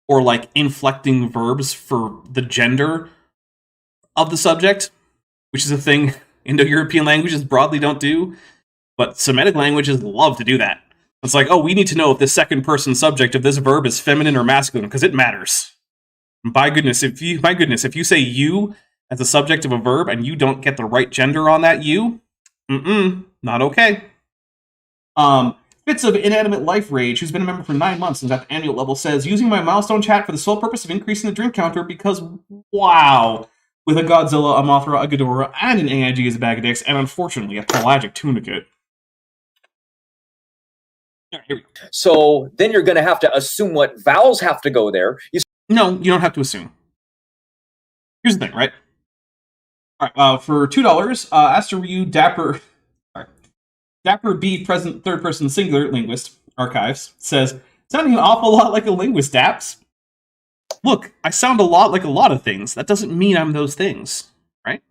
or like inflecting verbs for the gender of the subject, which is a thing Indo-European languages broadly don't do, but Semitic languages love to do that. It's like, we need to know if the second person subject of this verb is feminine or masculine, because it matters. By goodness, if you say you as the subject of a verb and you don't get the right gender on that you, not okay. Bits of Inanimate Life Rage, who's been a member for 9 months and is at the annual level, says, using my milestone chat for the sole purpose of increasing the drink counter because, wow, with a Godzilla, a Mothra, a Ghidorah, and an AIG as a bag of dicks, and unfortunately a pelagic tunicate. All right, here we go. So then you're going to have to assume what vowels have to go there. No, you don't have to assume. Here's the thing, right? All right, for $2, Aster Ryu Dapper B, present third person singular linguist archives says, sounding an awful lot like a linguist, Daps. Look, I sound a lot like a lot of things. That doesn't mean I'm those things, right?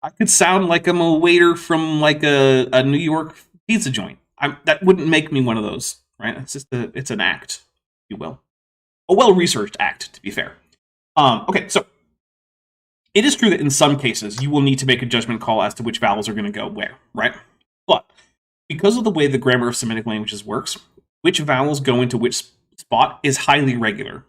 I could sound like I'm a waiter from like a New York pizza joint. That wouldn't make me one of those, right? It's just it's an act, if you will. A well-researched act, to be fair. Okay, so it is true that in some cases you will need to make a judgment call as to which vowels are going to go where, right? But because of the way the grammar of Semitic languages works, which vowels go into which spot is highly regular.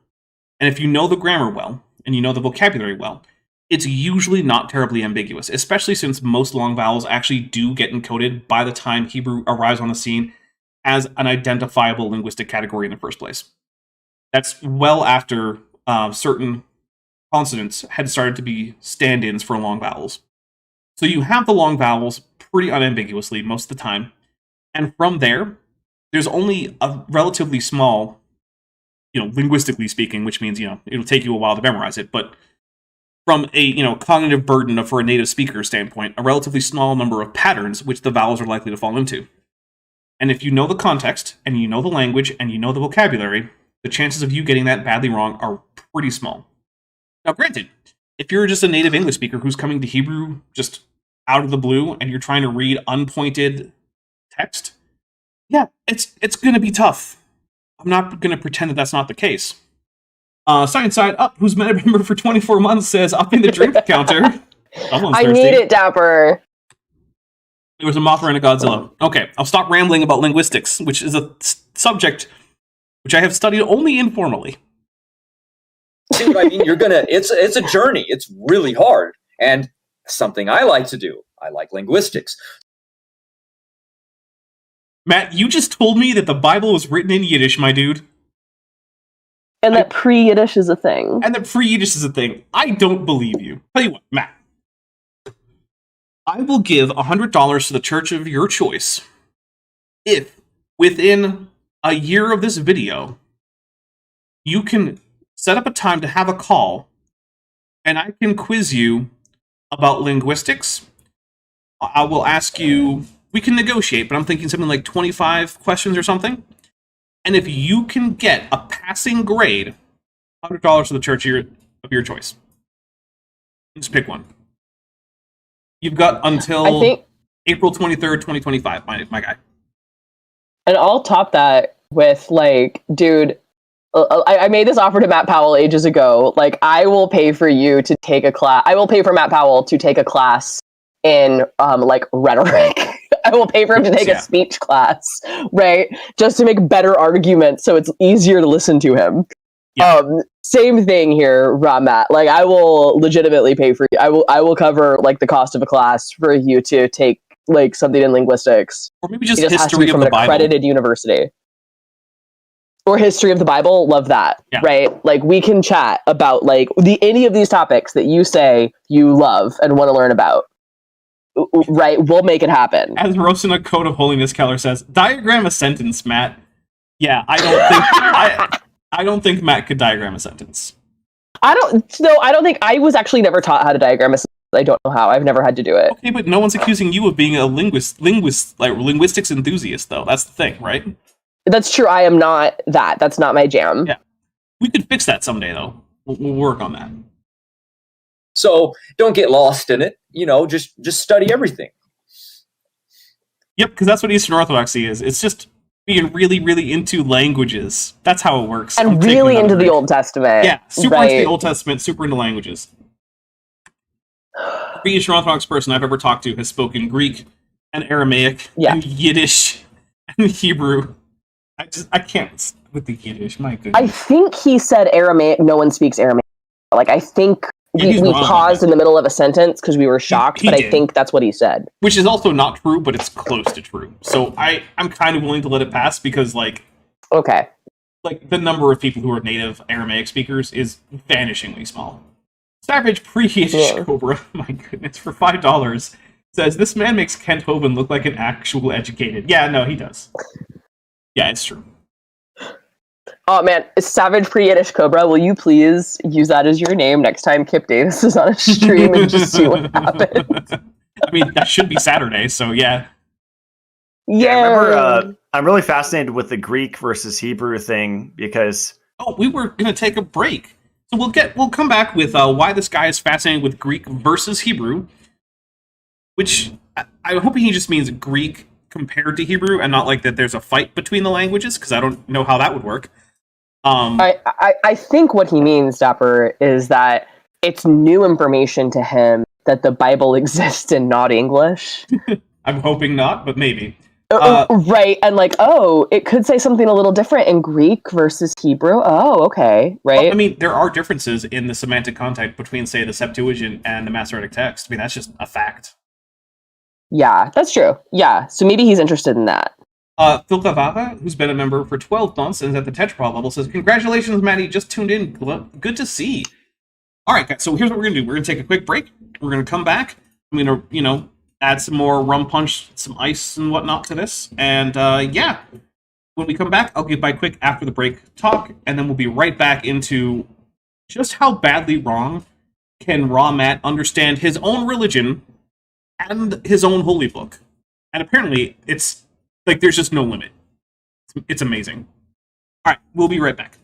And if you know the grammar well, and you know the vocabulary well, it's usually not terribly ambiguous, especially since most long vowels actually do get encoded by the time Hebrew arrives on the scene as an identifiable linguistic category in the first place. That's well after certain consonants had started to be stand-ins for long vowels. So you have the long vowels pretty unambiguously most of the time, and from there, there's only a relatively small, linguistically speaking, which means, it'll take you a while to memorize it, but from a, cognitive burden for a native speaker standpoint, a relatively small number of patterns which the vowels are likely to fall into. And if you know the context, and you know the language, and you know the vocabulary, the chances of you getting that badly wrong are pretty small. Now, granted, if you're just a native English speaker who's coming to Hebrew just out of the blue, and you're trying to read unpointed text, yeah, it's going to be tough. I'm not going to pretend that that's not the case. Science Side Up, who's been a member for 24 months, says, upping the drink counter. Someone's I thirsty. need it, Dapper. There was a Mothra and a Godzilla. Okay, I'll stop rambling about linguistics, which is a subject which I have studied only informally. Dude, I mean, it's a journey. It's really hard. And something I like to do. I like linguistics. Matt, you just told me that the Bible was written in Yiddish, my dude. And that pre-Yiddish is a thing. And that pre-Yiddish is a thing. I don't believe you. Tell you what, Matt. I will give $100 to the church of your choice if, within a year of this video, you can set up a time to have a call, and I can quiz you about linguistics. I will ask you, we can negotiate, but I'm thinking something like 25 questions or something. And if you can get a passing grade, $100 to the church of your choice. Just pick one. You've got until April 23rd, 2025, my guy. And I'll top that with, like, dude, I made this offer to Matt Powell ages ago. Like, I will pay for you to take a class. I will pay for Matt Powell to take a class in, like, rhetoric. I will pay for him to take a speech class, right? Just to make better arguments so it's easier to listen to him. Yeah. Same thing here, Matt. Like, I will legitimately pay for you. I will cover, like, the cost of a class for you to take, like, something in linguistics. Or maybe just history of the Bible. From an accredited university. Or history of the Bible. Love that. Yeah. Right? Like, we can chat about, like, any of these topics that you say you love and want to learn about. Right? We'll make it happen. As Rosina Code of Holiness Keller says, diagram a sentence, Matt. Yeah, I don't think Matt could diagram a sentence. I don't think I was actually never taught how to diagram a sentence. I don't know how. I've never had to do it. Okay, but no one's accusing you of being a linguistics enthusiast, though. That's the thing, right? That's true. I am not that. That's not my jam. Yeah. We could fix that someday, though. We'll work on that. So don't get lost in it. You know, just study everything. Yep, because that's what Eastern Orthodoxy is. It's just being really, really into languages. That's how it works. And really into the Old Testament. Yeah, super into the Old Testament, super into languages. Every Eastern Orthodox person I've ever talked to has spoken Greek and Aramaic and Yiddish and Hebrew. I can't with the Yiddish, my goodness. I think he said Aramaic. No one speaks Aramaic. Like, I think we paused in the middle of a sentence because we were shocked, but I think that's what he said. Which is also not true, but it's close to true. So I'm kind of willing to let it pass because, like... Okay. Like, the number of people who are native Aramaic speakers is vanishingly small. Savage pre-Yiddish Cobra, my goodness, for $5, says, this man makes Kent Hovind look like an actual educated. Yeah, no, he does. Yeah, it's true. Oh man, Savage Pre-Yiddish Cobra, will you please use that as your name next time Kip Davis is on a stream and just see what happens? I mean, that should be Saturday, so yeah. Yeah. I remember, I'm really fascinated with the Greek versus Hebrew thing because... Oh, we were going to take a break. So we'll come back with why this guy is fascinated with Greek versus Hebrew, which I'm hoping he just means Greek compared to Hebrew and not like that there's a fight between the languages, because I don't know how that would work. I think what he means, Dapper, is that it's new information to him that the Bible exists in not English. I'm hoping not, but maybe. Right, and like, oh, it could say something a little different in Greek versus Hebrew. Oh, okay, right. Well, I mean, there are differences in the semantic content between, say, the Septuagint and the Masoretic text. I mean, that's just a fact. Yeah, that's true. Yeah, so maybe he's interested in that. Phil Cavava, who's been a member for 12 months and is at the Tetrapod level, says, congratulations, Maddie, just tuned in. Good to see. All right, guys, so here's what we're going to do. We're going to take a quick break. We're going to come back. I'm going to, add some more rum punch, some ice and whatnot to this. And, yeah, when we come back, I'll give my quick after the break talk, and then we'll be right back into just how badly wrong can Raw Matt understand his own religion and his own holy book. And apparently, it's like there's just no limit. It's amazing. All right, we'll be right back.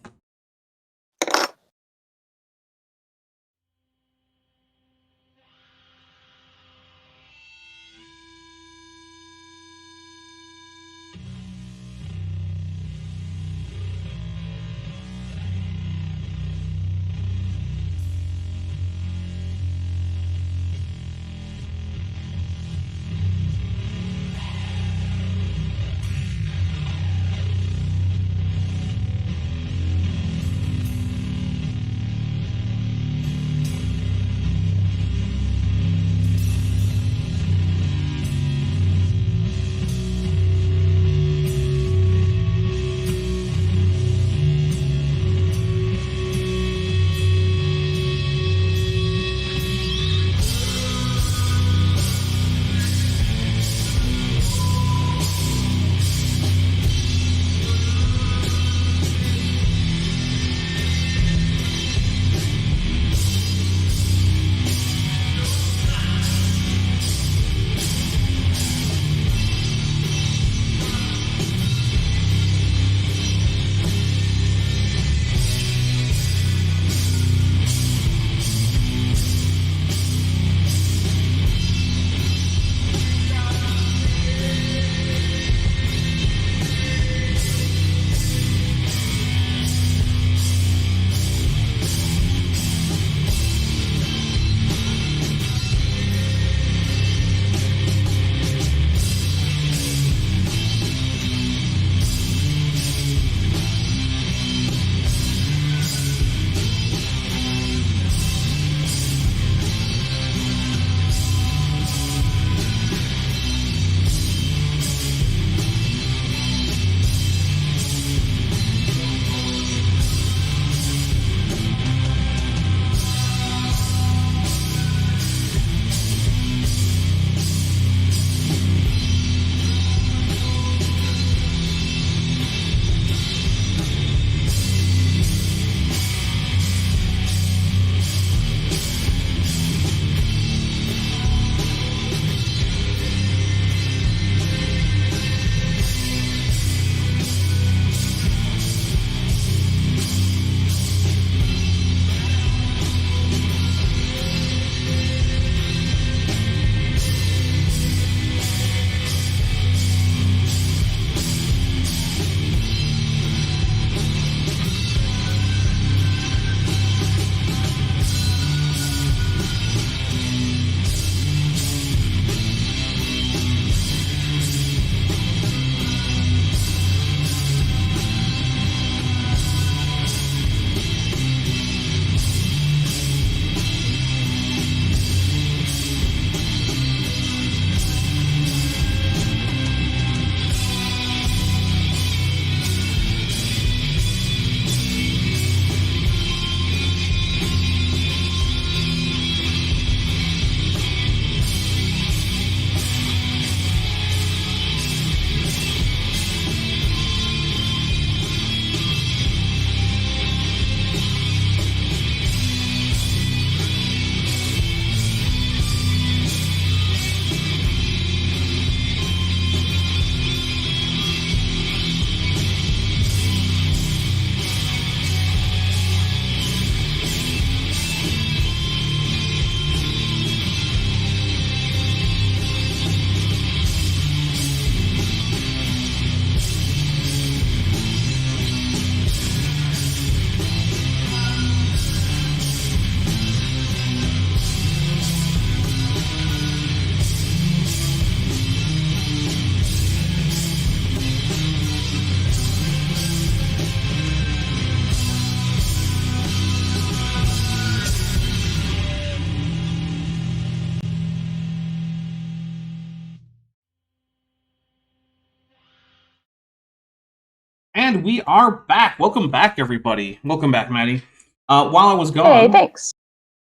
And we are back. Welcome back, everybody. Welcome back, Maddie. While I was gone, Hey, thanks.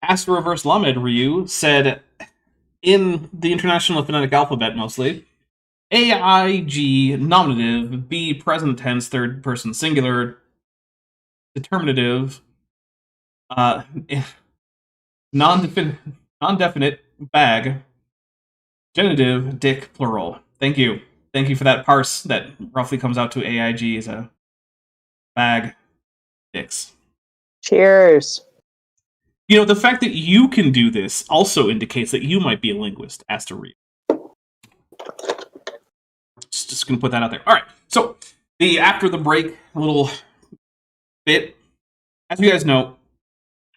Ask the Reverse Lamed Ryu said, in the International Phonetic Alphabet mostly, AIG, nominative, B, present tense, third person singular, determinative, non-definite, bag, genitive, dick, plural. Thank you. Thank you for that parse that roughly comes out to AIG as a bag, dicks. Cheers. You know, the fact that you can do this also indicates that you might be a linguist, Asta Reed. Just going to put that out there. All right, so after the break, a little bit. As you guys know,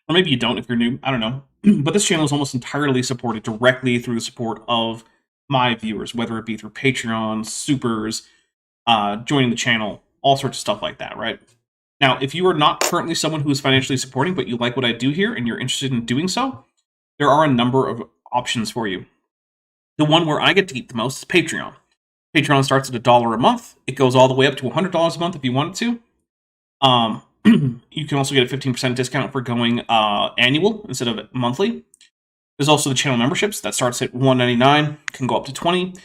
or maybe you don't if you're new, I don't know, but this channel is almost entirely supported directly through the support of my viewers, whether it be through Patreon, supers, joining the channel, all sorts of stuff like that, right? Now, if you are not currently someone who is financially supporting, but you like what I do here and you're interested in doing so, there are a number of options for you. The one where I get to eat the most is Patreon. Patreon starts at $1 a month. It goes all the way up to $100 a month if you want it to. You can also get a 15% discount for going annual instead of monthly. There's also the channel memberships that starts at $1.99, can go up to $20.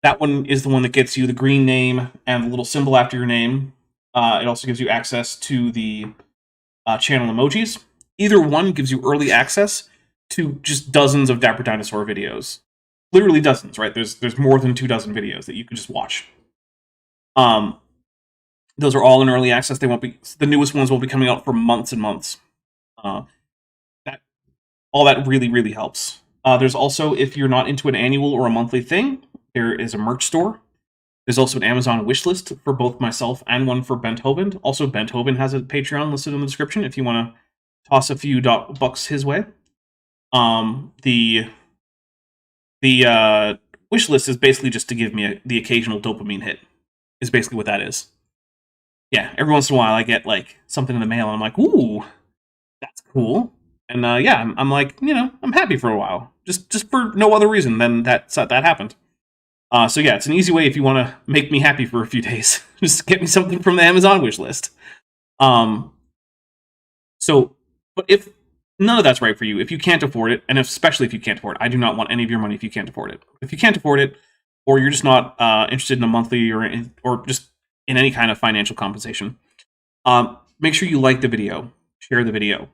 That one is the one that gets you the green name and the little symbol after your name. It also gives you access to the channel emojis. Either one gives you early access to just dozens of Dapper Dinosaur videos. Literally dozens, right? There's more than 24 videos that you can just watch. Those are all in early access. They won't be, the newest ones won't be coming out for months and months. That really, really helps. There's also, if you're not into an annual or a monthly thing, there is a merch store. There's also an Amazon wish list for both myself and one for Benthoven. Also, Benthoven has a Patreon listed in the description if you want to toss a few bucks his way. The wish list is basically just to give me the occasional dopamine hit. Is basically what that is. Yeah, every once in a while I get like something in the mail and I'm like, ooh, that's cool. And yeah, I'm like, you know, I'm happy for a while. Just for no other reason than that happened. So yeah, it's an easy way if you want to make me happy for a few days. Just get me something from the Amazon wish list. But if none of that's right for you, if you can't afford it, and especially if you can't afford it, I do not want any of your money if you can't afford it. If you can't afford it, or you're just not interested in a monthly or just in any kind of financial compensation, make sure you like the video, share the video,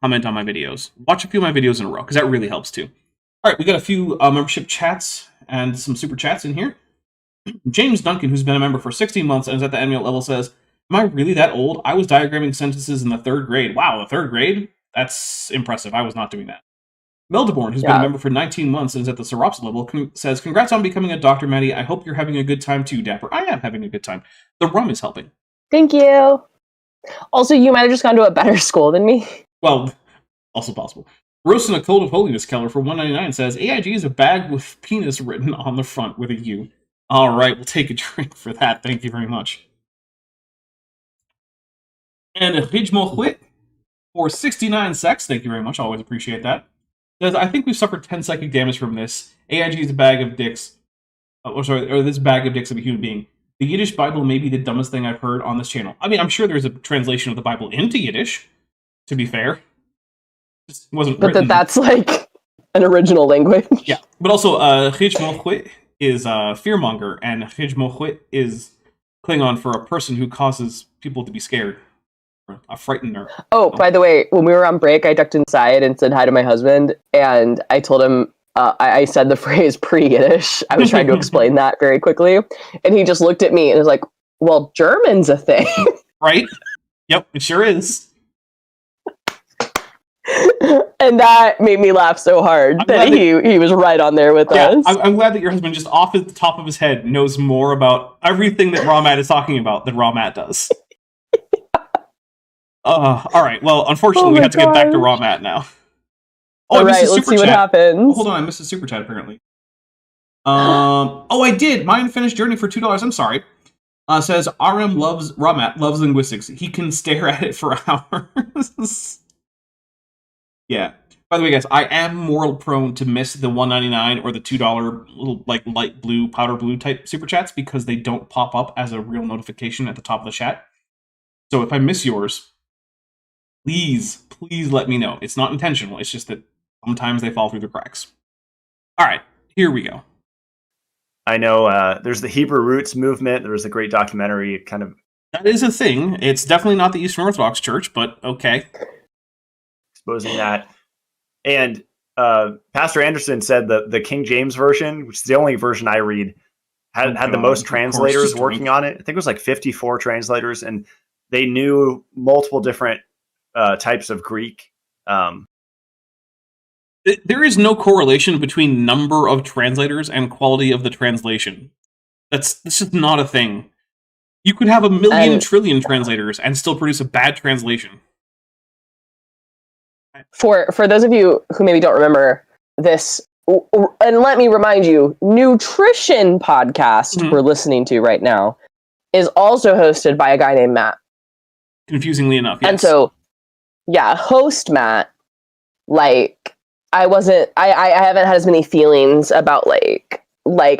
comment on my videos, watch a few of my videos in a row, because that really helps too. All right, we got a few membership chats and some super chats in here. James Duncan, who's been a member for 16 months and is at the annual level, says, am I really that old? I was diagramming sentences in the 3rd grade. Wow, the 3rd grade? That's impressive. I was not doing that. Meldeborn, who's been a member for 19 months and is at the Serops level, says, congrats on becoming a doctor, Maddie. I hope you're having a good time too, Dapper. I am having a good time. The rum is helping. Thank you. Also, you might have just gone to a better school than me. Well, also possible. Roast in a Code of Holiness Keller for $1.99 says, AIG is a bag with penis written on the front with a U. All right, we'll take a drink for that. Thank you very much. And a Hijmochwit for 69 secs. Thank you very much. Always appreciate that. Says, I think we've suffered 10 psychic damage from this. AIG is a bag of dicks. Or this bag of dicks of a human being. The Yiddish Bible may be the dumbest thing I've heard on this channel. I mean, I'm sure there's a translation of the Bible into Yiddish, to be fair. Just wasn't but written. That's like an original language. Yeah, but also Hijmochwit is fearmonger, and Hijmochwit is Klingon for a person who causes people to be scared. A frightener. Oh, by the way, when we were on break, I ducked inside and said hi to my husband, and I told him I said the phrase pre-Yiddish. I was trying to explain that very quickly, and he just looked at me and was like, well, German's a thing. Right? Yep, it sure is. And that made me laugh so hard that he was right on there with us. I'm glad that your husband, just off at the top of his head, knows more about everything that Raw Matt is talking about than Raw Matt does. All right. Well, unfortunately, we have to get back to Raw Matt now. Oh, all right, let's see what happens. Oh, hold on, I missed a super chat apparently. Oh, I did. My unfinished journey for $2. I'm sorry. Says RM loves Raw Matt loves linguistics. He can stare at it for hours. Yeah. By the way, guys, I am more prone to miss the $1.99 or the $2 little like light blue, powder blue type super chats because they don't pop up as a real notification at the top of the chat. So if I miss yours, please let me know. It's not intentional. It's just that sometimes they fall through the cracks. All right, here we go. I know there's the Hebrew Roots movement. There was a great documentary kind of... That is a thing. It's definitely not the Eastern Orthodox Church, but okay. Exposing that. And Pastor Anderson said the King James Version, which is the only version I read, had the most translators working on it. I think it was like 54 translators, and they knew multiple different types of Greek. There is no correlation between number of translators and quality of the translation. This is not a thing. You could have a million trillion translators and still produce a bad translation. For those of you who maybe don't remember this, and let me remind you, Nutrition podcast we're listening to right now is also hosted by a guy named Matt. Confusingly enough, yes. And so, yeah, host Matt, like, I haven't had as many feelings about like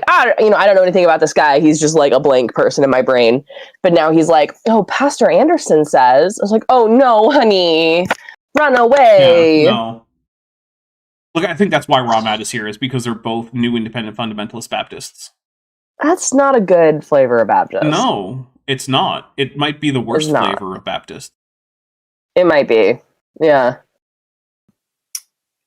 I don't know anything about this guy. He's just like a blank person in my brain. But now he's like, oh, Pastor Anderson says. I was like, oh no, honey, run away. Yeah, no. Look, I think that's why Ron Wyatt is here, is because they're both new independent fundamentalist Baptists. That's not a good flavor of Baptist. No, it's not. It might be the worst flavor of Baptist. It might be. Yeah.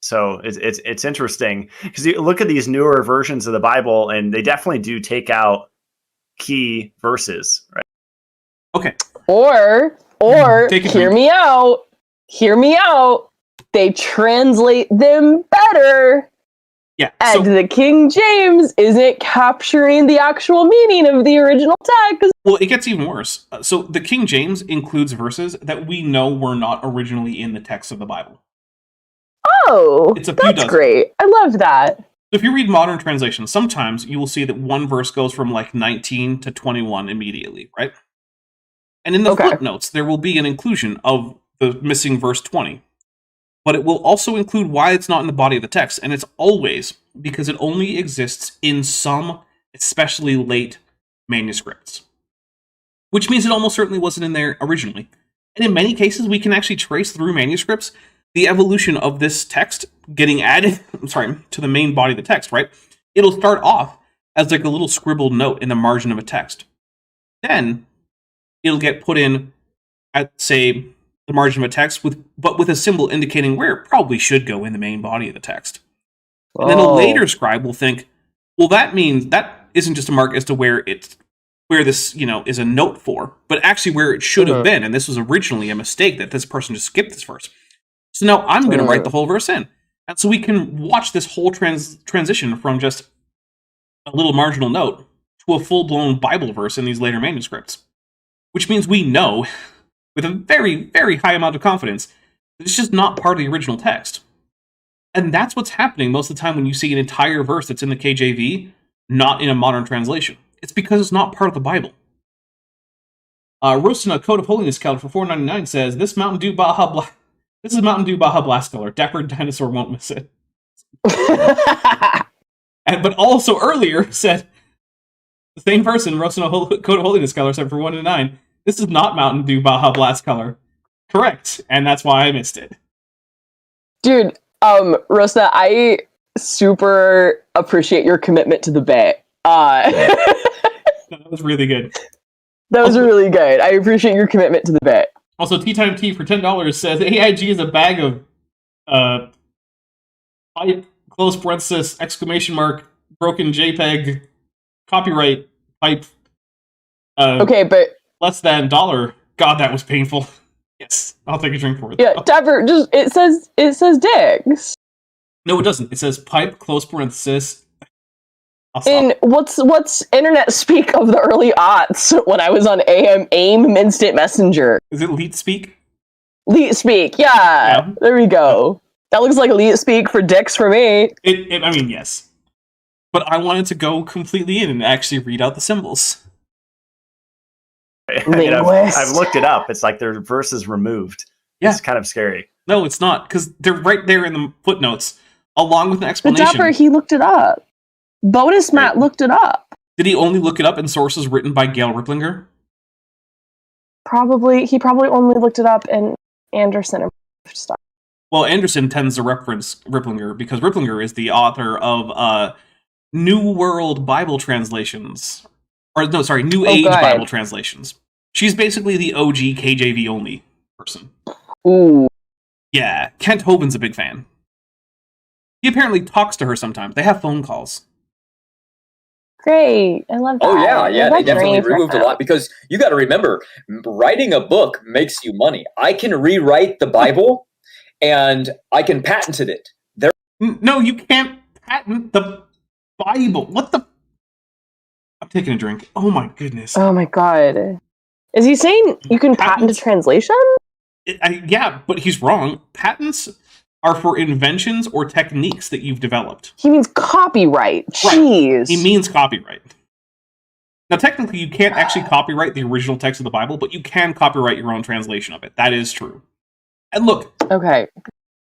So it's interesting because you look at these newer versions of the Bible, and they definitely do take out key verses, right? Okay. Or hear me out. Hear me out. They translate them better. Yeah. And the King James isn't capturing the actual meaning of the original text. Well, it gets even worse. So the King James includes verses that we know were not originally in the text of the Bible. Oh, that's great. I love that. So if you read modern translations, sometimes you will see that one verse goes from like 19 to 21 immediately, right? And in the footnotes, there will be an inclusion of the missing verse 20. But it will also include why it's not in the body of the text, and it's always because it only exists in some especially late manuscripts. Which means it almost certainly wasn't in there originally. And in many cases, we can actually trace through manuscripts the evolution of this text getting added, to the main body of the text, right? It'll start off as like a little scribbled note in the margin of a text. Then it'll get put in at, say, the margin of a text with a symbol indicating where it probably should go in the main body of the text. And then a later scribe will think, well, that means that isn't just a mark as to where this, is a note for, but actually where it should have been. And this was originally a mistake that this person just skipped this verse. So now I'm going to write the whole verse in. And so we can watch this whole transition from just a little marginal note to a full-blown Bible verse in these later manuscripts. Which means we know, with a very, very high amount of confidence, that it's just not part of the original text. And that's what's happening most of the time when you see an entire verse that's in the KJV, not in a modern translation. It's because it's not part of the Bible. Roasting a Code of Holiness Calendar for $4.99 says, This is Mountain Dew Baja Blast color. Dapper Dinosaur won't miss it. But also earlier said, the same person, Roasting a Code of Holiness color, said for $1.99, this is not Mountain Dew Baja Blast color. Correct. And that's why I missed it. Dude, Rosa, I super appreciate your commitment to the bit. That was really good. That was really good. I appreciate your commitment to the bit. Also, Tea Time Tea for $10 says AIG is a bag of pipe, close parenthesis, exclamation mark, broken JPEG, copyright, pipe. Okay, but less than $1. God, that was painful. Yes, I'll take a drink for it. Yeah, Dapper, it says dicks. No, it doesn't. It says pipe, close parenthesis. In what's internet speak of the early aughts when I was on AIM Instant Messenger? Is it Leet Speak? Leet Speak, yeah. There we go. That looks like Leet Speak for dicks for me. I mean, yes. But I wanted to go completely in and actually read out the symbols. I've looked it up. It's like their verses removed. Yeah. It's kind of scary. No, it's not, because they're right there in the footnotes, along with an explanation. But Dapper, he looked it up. Bonus Matt looked it up. Did he only look it up in sources written by Gail Riplinger? probably only looked it up in Anderson and stuff. Well, Anderson tends to reference Ripplinger because Ripplinger is the author of New World Bible translations. New Age Bible translations. She's basically the OG KJV only person. Ooh. Yeah, Kent Hovind's a big fan. He apparently talks to her sometimes. They have phone calls. Great. I love that. Oh, yeah. They definitely removed a lot because you got to remember, writing a book makes you money. I can rewrite the Bible and I can patent it. No, you can't patent the Bible. What the? I'm taking a drink. Oh, my goodness. Oh, my God. Is he saying you can patent a translation? Yeah, but he's wrong. Patents are for inventions or techniques that you've developed. He means copyright. Jeez. Right. He means copyright. Now, technically, you can't actually copyright the original text of the Bible, but you can copyright your own translation of it. That is true. And look, okay,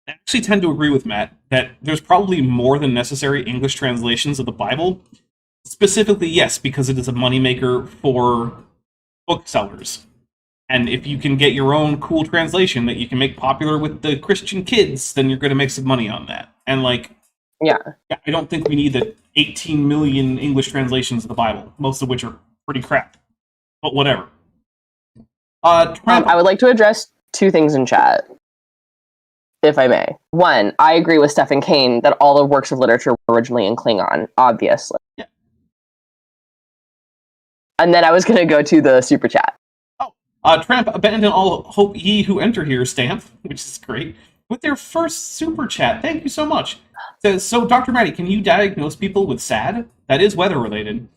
I actually tend to agree with Matt that there's probably more than necessary English translations of the Bible. Specifically, yes, because it is a moneymaker for booksellers. And if you can get your own cool translation that you can make popular with the Christian kids, then you're going to make some money on that. And yeah, I don't think we need the 18 million English translations of the Bible, most of which are pretty crap. But whatever. I would like to address two things in chat, if I may. One, I agree with Stephen Kane that all the works of literature were originally in Klingon, obviously. Yeah. And then I was going to go to the super chat. Tramp, abandon all hope ye who enter here, stamp, which is great, with their first super chat. Thank you so much. Says, so, Dr. Maddie, can you diagnose people with SAD? That is weather-related.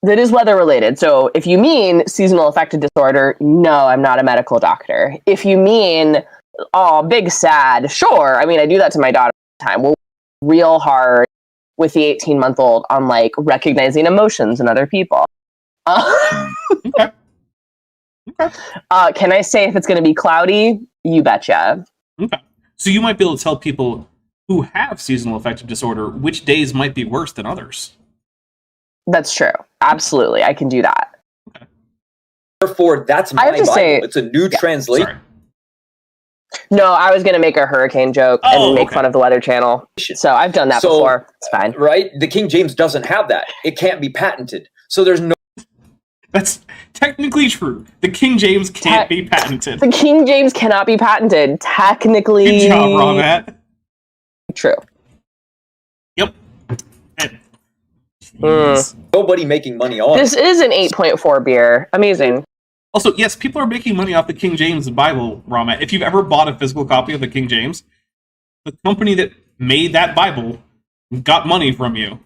That is weather-related. So if you mean seasonal affective disorder, no, I'm not a medical doctor. If you mean, big SAD, sure. I mean, I do that to my daughter all the time. We're real hard with the 18-month-old on, recognizing emotions in other people. Okay. Okay. Can I say if it's going to be cloudy? You betcha. Okay. So you might be able to tell people who have seasonal affective disorder which days might be worse than others. That's true. Absolutely. I can do that. Okay. Therefore, that's my Bible. It's a new translation. Sorry. No, I was going to make a hurricane joke and make fun of the Weather Channel. So I've done that before. It's fine. Right? The King James doesn't have that. It can't be patented. So there's no... That's technically true. The King James can't be patented. The King James cannot be patented. Technically. Good job, Ron Wyatt. True. Yep. Nobody making money on this. Is an 8.4 beer. Amazing. Also, yes, people are making money off the King James Bible, Ron Wyatt. If you've ever bought a physical copy of the King James, the company that made that Bible got money from you.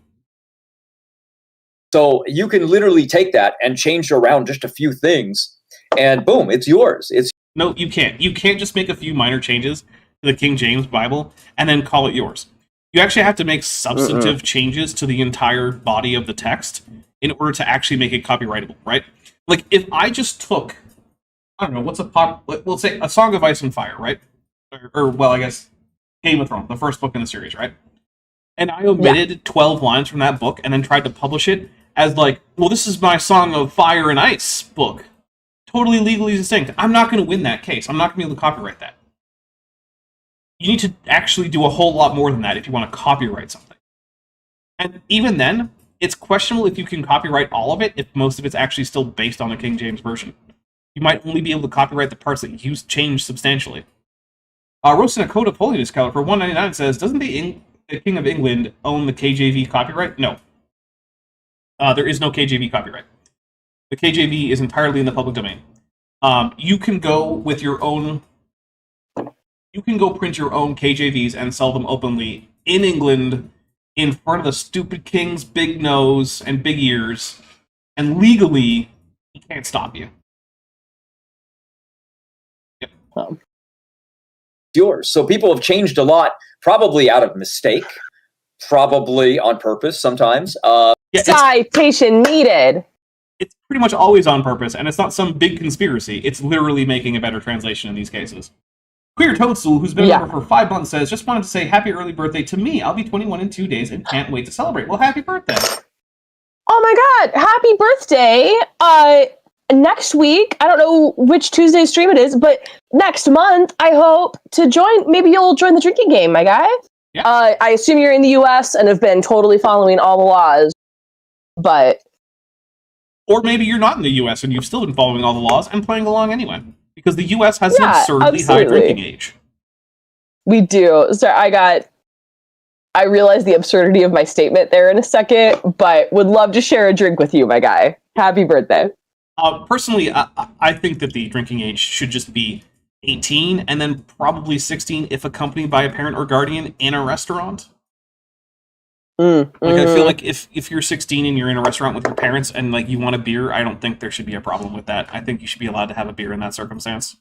So you can literally take that and change around just a few things, and boom, it's yours. No, you can't. You can't just make a few minor changes to the King James Bible and then call it yours. You actually have to make substantive changes to the entire body of the text in order to actually make it copyrightable, right? Like, if I just took, I don't know, we'll say A Song of Ice and Fire, right? Well, I guess Game of Thrones, the first book in the series, right? And I omitted 12 lines from that book and then tried to publish it as this is my Song of Fire and Ice book. Totally legally distinct. I'm not going to win that case. I'm not going to be able to copyright that. You need to actually do a whole lot more than that if you want to copyright something. And even then, it's questionable if you can copyright all of it if most of it's actually still based on the King James Version. You might only be able to copyright the parts that you change substantially. Roasting a Code of Holiness Color for $1.99 says, doesn't the King of England own the KJV copyright? No. There is no KJV copyright. The KJV is entirely in the public domain. You can go with your own... You can go print your own KJVs and sell them openly in England in front of the stupid king's big nose and big ears, and legally, he can't stop you. Yep. Yours. So people have changed a lot, probably out of mistake, probably on purpose sometimes. Citation needed. It's pretty much always on purpose, and it's not some big conspiracy. It's literally making a better translation in these cases. Queer Toadstool, who's been a member for 5 months, says, just wanted to say happy early birthday to me. I'll be 21 in 2 days and can't wait to celebrate. Well, happy birthday. Oh my god, happy birthday. next week, I don't know which Tuesday stream it is, but next month, I hope to join. Maybe you'll join the drinking game, my guy. Yeah. I assume you're in the U.S. and have been totally following all the laws, but... Or maybe you're not in the U.S. and you've still been following all the laws and playing along anyway. Because the U.S. has an absurdly high drinking age. We do. So I realized the absurdity of my statement there in a second, but would love to share a drink with you, my guy. Happy birthday. Personally, I think that the drinking age should just be 18 and then probably 16 if accompanied by a parent or guardian in a restaurant. I feel like if you're 16 and you're in a restaurant with your parents and like you want a beer, I don't think there should be a problem with that. I think you should be allowed to have a beer in that circumstance.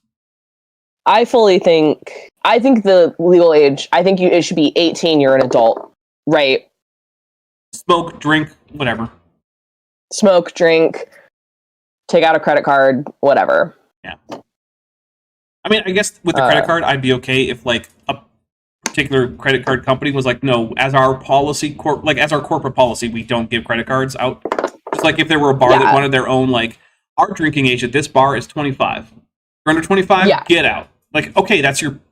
I think the legal age, it should be 18, you're an adult, right? Smoke, drink, whatever. Smoke, drink, take out a credit card, whatever. Yeah. I mean, I guess with the credit card, I'd be okay if like a particular credit card company was like, no, as our policy, as our corporate policy, we don't give credit cards out. Just like if there were a bar that wanted their own, like, our drinking age at this bar is 25. You're under 25, get out. Like, okay,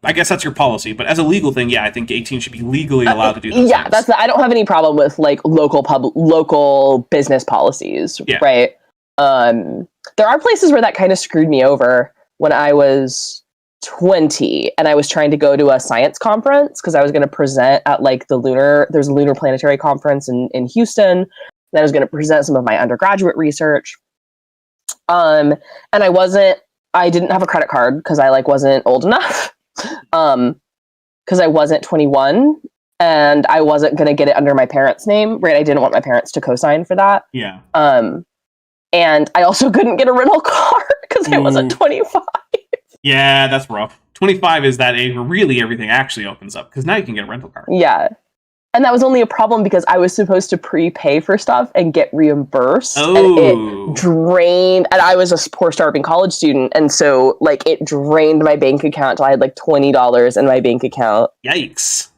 I guess that's your policy, but as a legal thing, I think 18 should be legally allowed to do those things. I don't have any problem with like local business policies, right? There are places where that kind of screwed me over when I was 20 and I was trying to go to a science conference because I was going to present at like there's a lunar planetary conference in Houston, and I was going to present some of my undergraduate research. And I didn't have a credit card because I like wasn't old enough. Because I wasn't 21 and I wasn't going to get it under my parents' name, right? I didn't want my parents to co-sign for that. Yeah. And I also couldn't get a rental car because I wasn't 25. Yeah, that's rough. 25 is that age where really everything actually opens up because now you can get a rental car. Yeah. And that was only a problem because I was supposed to prepay for stuff and get reimbursed. And it drained, and I was a poor starving college student. And so like it drained my bank account until I had like $20 in my bank account. Yikes.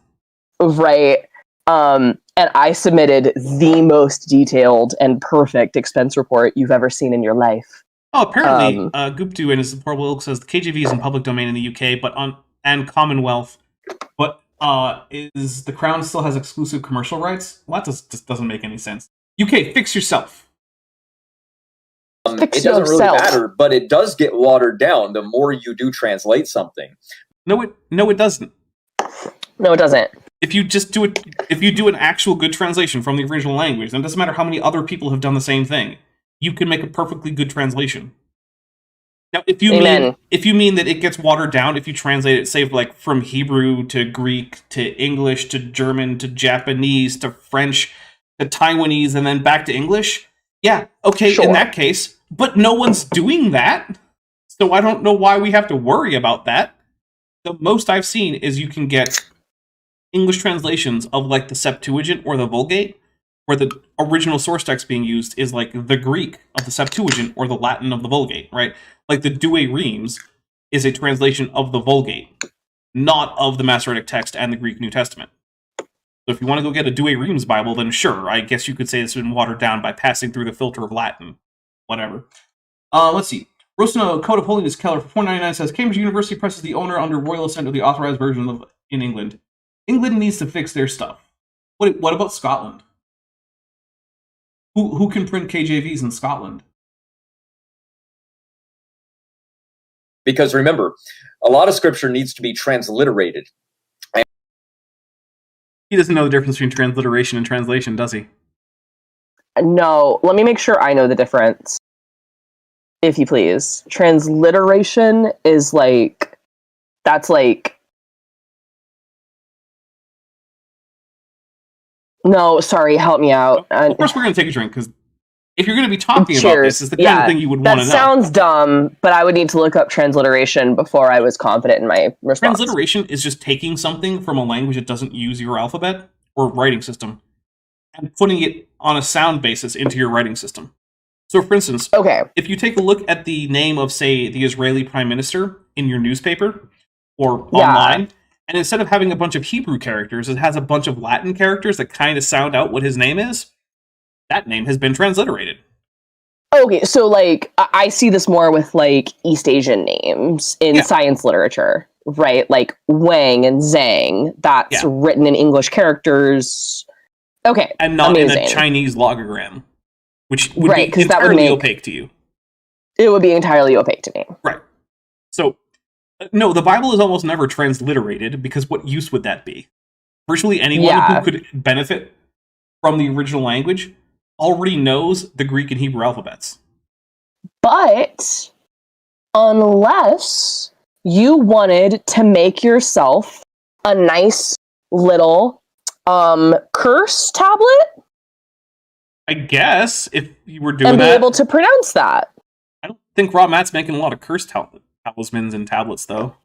Right. And I submitted the most detailed and perfect expense report you've ever seen in your life. Oh, apparently, Guptu in his horrible ilk says the KJV is in public domain in the UK, and Commonwealth, but is the Crown still has exclusive commercial rights? Well, that just doesn't make any sense. UK, fix yourself. It doesn't really matter, but it does get watered down the more you do translate something. No, it doesn't. No, it doesn't. If you do an actual good translation from the original language, then it doesn't matter how many other people have done the same thing. You can make a perfectly good translation. Now, if you mean that it gets watered down, if you translate it, say, like from Hebrew to Greek to English to German to Japanese to French to Taiwanese and then back to English, yeah, okay, sure. In that case, but no one's doing that, so I don't know why we have to worry about that. The most I've seen is you can get English translations of like the Septuagint or the Vulgate, where the original source text being used is like the Greek of the Septuagint or the Latin of the Vulgate, right? Like the Douay Rheims is a translation of the Vulgate, not of the Masoretic text and the Greek New Testament. So if you want to go get a Douay Rheims Bible, then sure, I guess you could say it's been watered down by passing through the filter of Latin. Whatever. Let's see. Rosno Code of Holiness Keller for $4.99 says, Cambridge University Press is the owner under royal assent of the authorized version in England. England needs to fix their stuff. What about Scotland? Who can print KJVs in Scotland? Because remember, a lot of scripture needs to be transliterated. He doesn't know the difference between transliteration and translation, does he? No. Let me make sure I know the difference. If you please. Transliteration is like... That's like... No, sorry, help me out. Of course we're going to take a drink, because if you're going to be talking about this, it's the kind of thing you would want to know. That sounds dumb, but I would need to look up transliteration before I was confident in my response. Transliteration is just taking something from a language that doesn't use your alphabet or writing system and putting it on a sound basis into your writing system. So, for instance, if you take a look at the name of, say, the Israeli Prime Minister in your newspaper or online, and instead of having a bunch of Hebrew characters, it has a bunch of Latin characters that kind of sound out what his name is, that name has been transliterated. Okay, so like I see this more with like East Asian names in science literature, right? Like Wang and Zhang. That's written in English characters. Okay, and not amazing. in a Chinese logogram, which would be entirely opaque to you. It would be entirely opaque to me. Right. So, no, the Bible is almost never transliterated because what use would that be? Virtually anyone who could benefit from the original language already knows the Greek and Hebrew alphabets. But unless you wanted to make yourself a nice little curse tablet, I guess if you were doing and be that, able to pronounce that. I don't think Raw Matt's making a lot of curse talismans and tablets, though.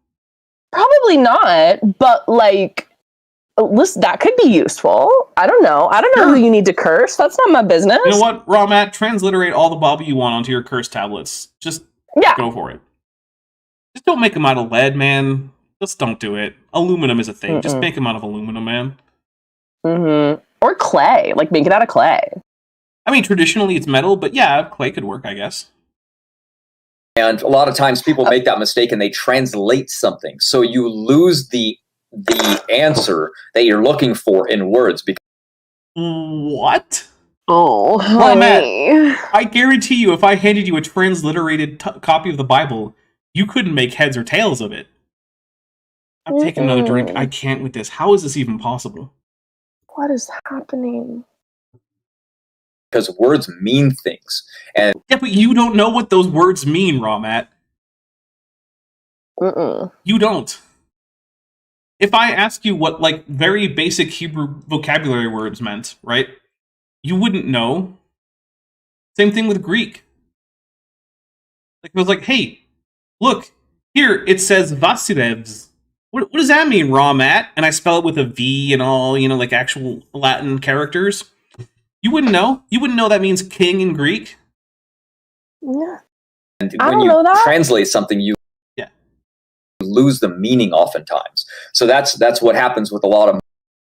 Probably not, but like, listen, that could be useful. I don't know. I don't know who you need to curse. That's not my business. You know what, Raw Matt? Transliterate all the Bible you want onto your curse tablets. Just go for it. Just don't make them out of lead, man. Just don't do it. Aluminum is a thing. Just make them out of aluminum, man. Mm-hmm. Or clay. Like, make it out of clay. I mean, traditionally it's metal, but yeah, clay could work, I guess. And a lot of times people make that mistake and they translate something. So you lose the answer that you're looking for in words. What? Oh, well, Matt, I guarantee you, if I handed you a transliterated copy of the Bible, you couldn't make heads or tails of it. I'm taking another drink. I can't with this. How is this even possible? What is happening? Because words mean things. And yeah, but you don't know what those words mean, Raw Matt. You don't. If I ask you what, like, very basic Hebrew vocabulary words meant, right? You wouldn't know. Same thing with Greek. Like, it was like, hey, look, here it says Vasilevs. What does that mean, Raw Matt? And I spell it with a V and all, you know, like actual Latin characters. You wouldn't know. You wouldn't know that means king in Greek. Yeah. And when you translate something, you lose the meaning oftentimes. So that's what happens with a lot of.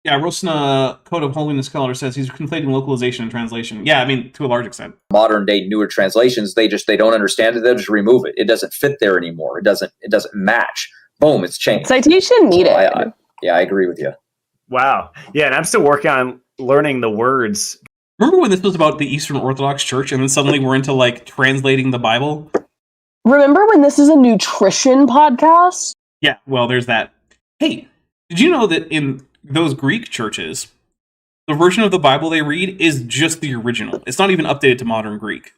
Yeah, Rosna Code of Holiness Scholar says he's conflating localization and translation. Yeah, I mean, to a large extent. Modern day newer translations, they don't understand it. They just remove it. It doesn't fit there anymore. It doesn't match. Boom, it's changed. Citation needed. So I agree with you. Wow. Yeah, and I'm still working on learning the words. Remember when this was about the Eastern Orthodox Church and then suddenly we're into like translating the Bible? Remember when this is a nutrition podcast? Yeah, well, there's that. Hey, did you know that in those Greek churches, the version of the Bible they read is just the original? It's not even updated to modern Greek.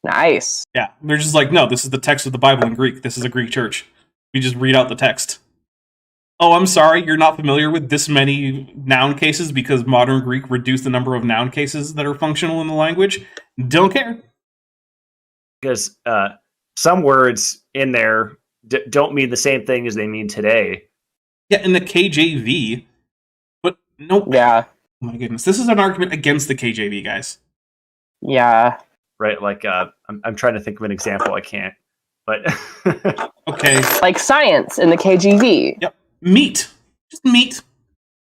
Nice. Yeah, they're just like, no, this is the text of the Bible in Greek. This is a Greek church. We just read out the text. Oh, I'm sorry, you're not familiar with this many noun cases because modern Greek reduced the number of noun cases that are functional in the language? Don't care. Because some words in there don't mean the same thing as they mean today. Yeah, in the KJV. But no. Yeah. Oh my goodness. This is an argument against the KJV, guys. Yeah. Right, like, I'm trying to think of an example. I can't. But okay. Like science in the KJV. Yep. Meat. Just meat.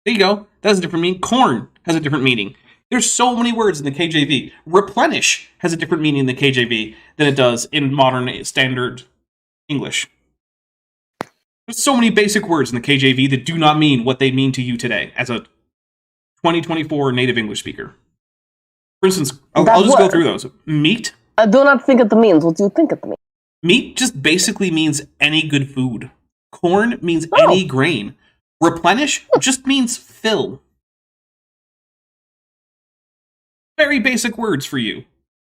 There you go. That has a different meaning. Corn has a different meaning. There's so many words in the KJV. Replenish has a different meaning in the KJV than it does in modern standard English. There's so many basic words in the KJV that do not mean what they mean to you today as a 2024 native English speaker. For instance, I'll just go through those. Meat. I do not think it means what you think it means. Meat just basically means any good food. Corn means any grain. Replenish just means fill. Very basic words for you.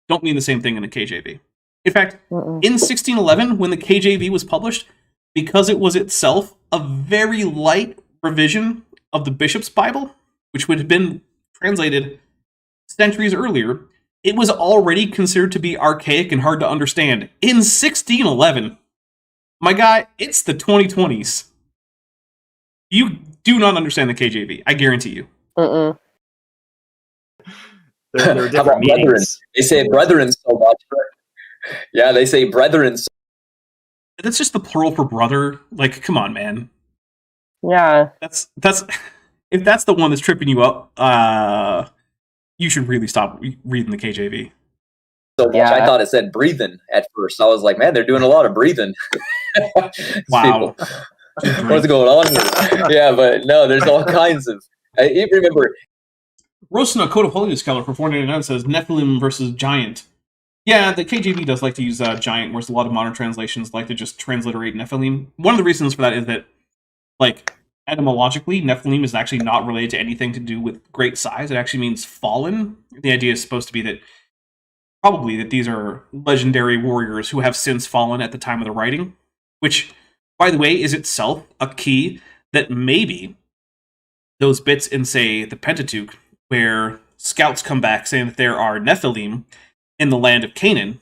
Don't mean the same thing in the KJV. In fact, in 1611, when the KJV was published, because it was itself a very light revision of the Bishop's Bible, which would have been translated centuries earlier, it was already considered to be archaic and hard to understand. In 1611, my guy, it's the 2020s. You do not understand the KJV. I guarantee you. There are different meanings. Brethren? They say brethren so much. Yeah, they say brethren. That's just the plural for brother. Like, come on, man. Yeah. That's if that's the one that's tripping you up, you should really stop reading the KJV. so much. I thought it said breathing at first. I was like, man, they're doing a lot of breathing. Wow. What's going on here? Yeah, but no, there's all kinds of. I remember. Rosna Code of Holiness Color for 499 says Nephilim versus Giant. Yeah, the KJV does like to use Giant, whereas a lot of modern translations like to just transliterate Nephilim. One of the reasons for that is that, like, etymologically, Nephilim is actually not related to anything to do with great size. It actually means fallen. The idea is supposed to be that probably that these are legendary warriors who have since fallen at the time of the writing, which, by the way, is itself a key that maybe those bits in, say, the Pentateuch, where scouts come back saying that there are Nephilim in the land of Canaan,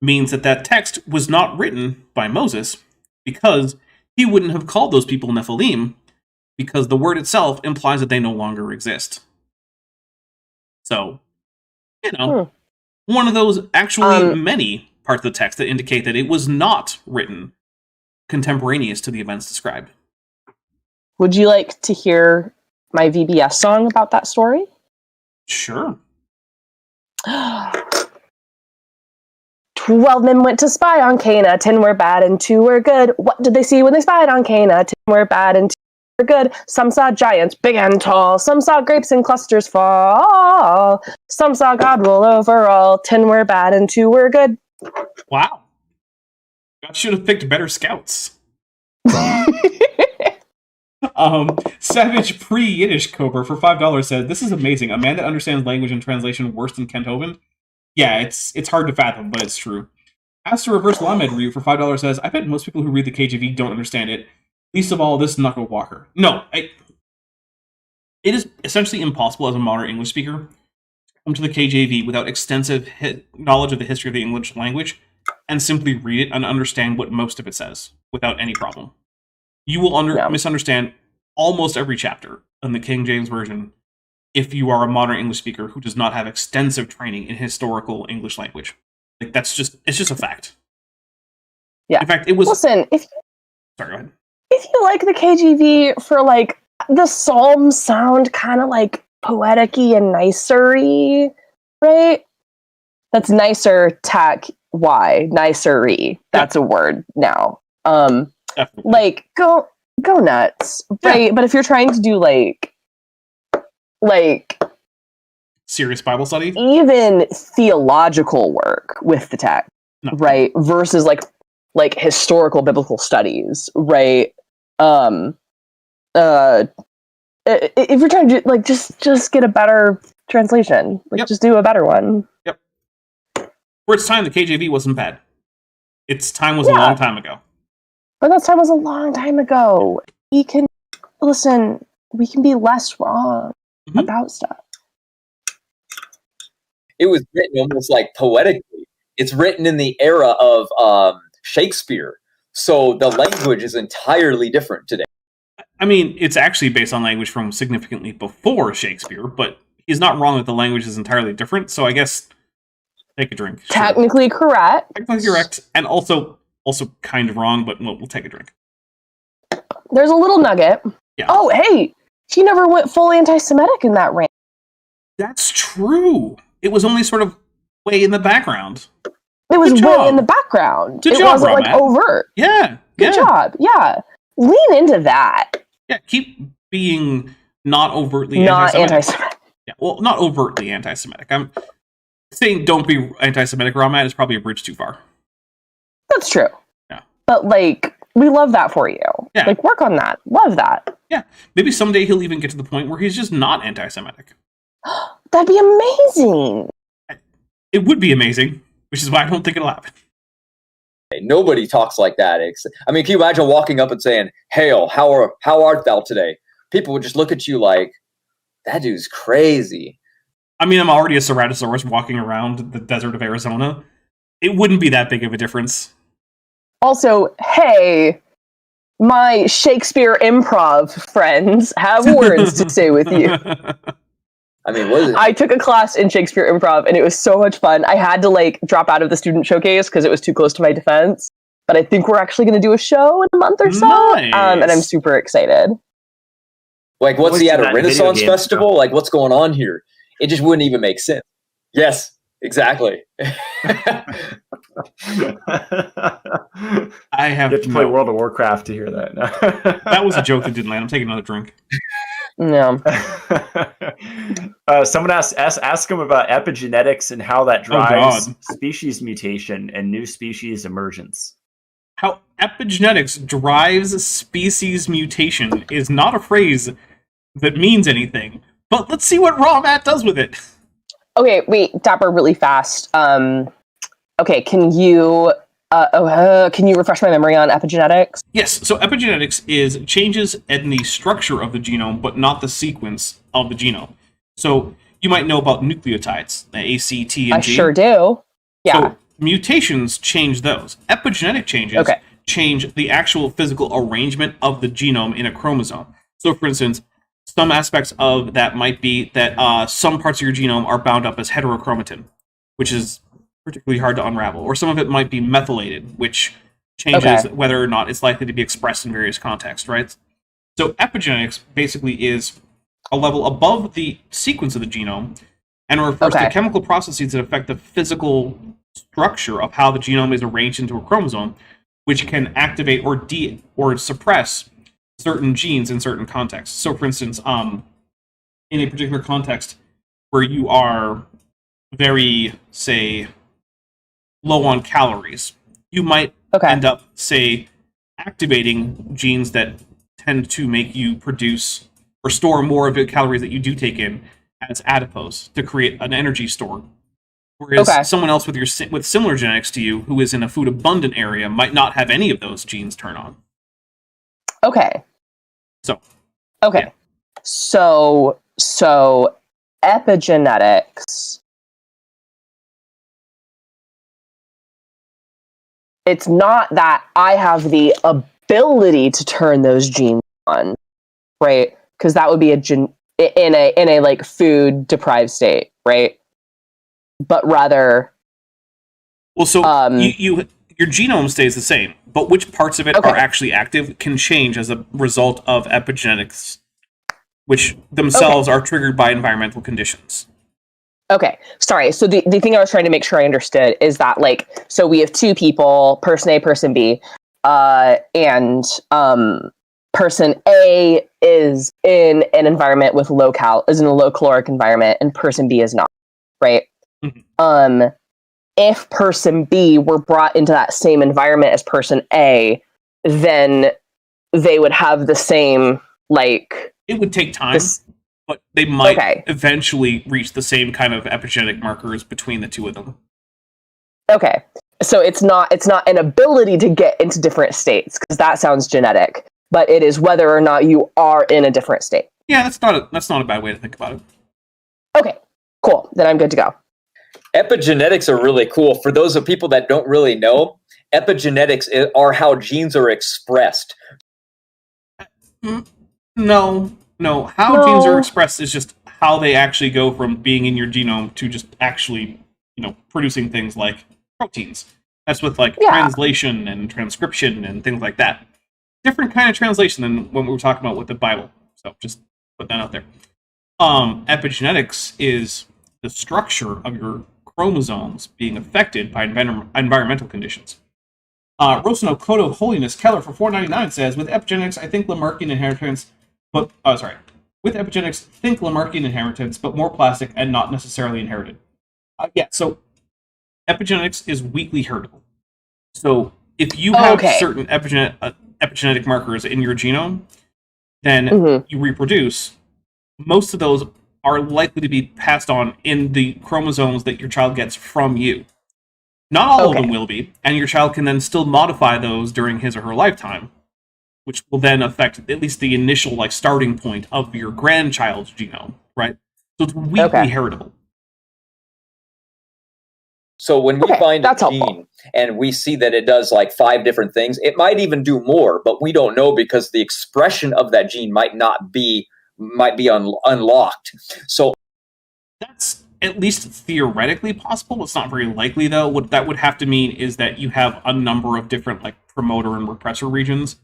means that that text was not written by Moses, because he wouldn't have called those people Nephilim, because the word itself implies that they no longer exist. So, one of those actually many parts of the text that indicate that it was not written contemporaneous to the events described. Would you like to hear my VBS song about that story? Sure. 12 men went to spy on Cana. 10 were bad and 2 were good. What did they see when they spied on Cana? 10 were bad and 2 were good. Some saw giants big and tall. Some saw grapes in clusters fall. Some saw God rule over all. 10 were bad and 2 were good. Wow. God should have picked better scouts. Savage pre-Yiddish Cobra for $5 said, "This is amazing. A man that understands language and translation worse than Kent Hovind." Yeah, it's hard to fathom, but it's true. As to Reverse Lamed Review for $5 says, "I bet most people who read the KJV don't understand it. Least of all, this knuckle walker." No, it is essentially impossible as a modern English speaker to come to the KJV without extensive knowledge of the history of the English language and simply read it and understand what most of it says without any problem. You will misunderstand almost every chapter in the King James Version if you are a modern English speaker who does not have extensive training in historical English language. Like, it's just a fact. Yeah. In fact, it was... Listen, Sorry, go ahead. If you like the KJV for, like, the Psalms sound kind of, like, poetic-y and nicer-y, right? That's nicer, tack-y, nicer-y. That's a word now. Definitely. Like, go nuts, right? Yeah. But if you're trying to do, like serious Bible study, even theological work with the text, right, versus like historical biblical studies, right? If you're trying to do, like, just get a better translation, like, just do a better one. Yep. For its time, the KJV wasn't bad. Its time was a long time ago. But that time was a long time ago. We can be less wrong about stuff. It was written almost like poetically. It's written in the era of Shakespeare, so the language is entirely different today. I mean, it's actually based on language from significantly before Shakespeare, but he's not wrong that the language is entirely different, so I guess take a drink. Technically correct. Technically correct, and also kind of wrong, but we'll take a drink. There's a little nugget. Yeah. Oh, hey! He never went full anti-Semitic in that rant. That's true. It was only sort of way in the background. It was way in the background. It wasn't, like, overt. Yeah. Good job. Yeah. Lean into that. Yeah, keep being not overtly anti-Semitic. Yeah, well, not overtly anti-Semitic. I'm saying don't be anti-Semitic, Ramat, is probably a bridge too far. That's true. Yeah. But, like, we love that for you. Yeah. Like, work on that. Love that. Yeah. Maybe someday he'll even get to the point where he's just not anti-Semitic. That'd be amazing. It would be amazing, which is why I don't think it'll happen. Nobody talks like that. I mean, can you imagine walking up and saying, "Hail, how art thou today?" People would just look at you like, that dude's crazy. I mean, I'm already a Ceratosaurus walking around the desert of Arizona. It wouldn't be that big of a difference. Also, hey, my Shakespeare improv friends have words to say with you. I mean, what is it? I took a class in Shakespeare improv, and it was so much fun. I had to, like, drop out of the student showcase because it was too close to my defense. But I think we're actually going to do a show in a month or so. Nice. And I'm super excited. Like, what's he at a Renaissance festival? Like, what's going on here? It just wouldn't even make sense. Yes, exactly. I have You have to play World of Warcraft to hear that. That was a joke that didn't land. I'm taking another drink. No. Someone ask him about epigenetics and how that drives species mutation and new species emergence. How epigenetics drives species mutation is not a phrase that means anything, but let's see what Raw Matt does with it. Okay, wait, Dapper, really fast. Okay, can you refresh my memory on epigenetics? Yes, so epigenetics is changes in the structure of the genome, but not the sequence of the genome. So you might know about nucleotides, the A, C, T, and G. I sure do. Yeah. So mutations change those. Epigenetic changes change the actual physical arrangement of the genome in a chromosome. So, for instance, some aspects of that might be that some parts of your genome are bound up as heterochromatin, which is particularly hard to unravel. Or some of it might be methylated, which changes whether or not it's likely to be expressed in various contexts, right? So epigenetics basically is a level above the sequence of the genome and refers to chemical processes that affect the physical structure of how the genome is arranged into a chromosome, which can activate or suppress certain genes in certain contexts. So, for instance, in a particular context where you are very, say, low on calories, you might end up, say, activating genes that tend to make you produce or store more of the calories that you do take in as adipose to create an energy store. Whereas someone else with similar genetics to you, who is in a food abundant area, might not have any of those genes turn on. Okay. So. Okay. Yeah. So epigenetics. It's not that I have the ability to turn those genes on, right? Because that would be in a like food deprived state, right? But rather, well, so your genome stays the same, but which parts of it are actually active can change as a result of epigenetics, which themselves are triggered by environmental conditions. Okay, sorry. So the thing I was trying to make sure I understood is that, like, so we have two people, person A, person B, and person A is in an environment with is in a low caloric environment, and person B is not, right? Mm-hmm. If person B were brought into that same environment as person A, then they would have the same, like... It would take time, but they might eventually reach the same kind of epigenetic markers between the two of them. Okay. So it's not an ability to get into different states, because that sounds genetic, but it is whether or not you are in a different state. Yeah, that's not a bad way to think about it. Okay, cool. Then I'm good to go. Epigenetics are really cool. For those of people that don't really know, epigenetics are how genes are expressed. No. How genes are expressed is just how they actually go from being in your genome to just actually, producing things like proteins. That's with translation and transcription and things like that. Different kind of translation than when we were talking about with the Bible. So just put that out there. Epigenetics is the structure of your chromosomes being affected by environmental conditions. Rosano Code of Holiness Keller for $4.99 says, with epigenetics, I think Lamarckian inheritance, with epigenetics, think Lamarckian inheritance, but more plastic and not necessarily inherited. So epigenetics is weakly heritable. So if you have certain epigenetic markers in your genome, then you reproduce. Most of those are likely to be passed on in the chromosomes that your child gets from you. Not all of them will be, and your child can then still modify those during his or her lifetime, which will then affect at least the initial starting point of your grandchild's genome, right? So it's weakly heritable. So when we find a gene and we see that it does 5 different things, it might even do more, but we don't know because the expression of that gene might be unlocked. So that's at least theoretically possible. It's not very likely, though. What that would have to mean is that you have a number of different promoter and repressor regions,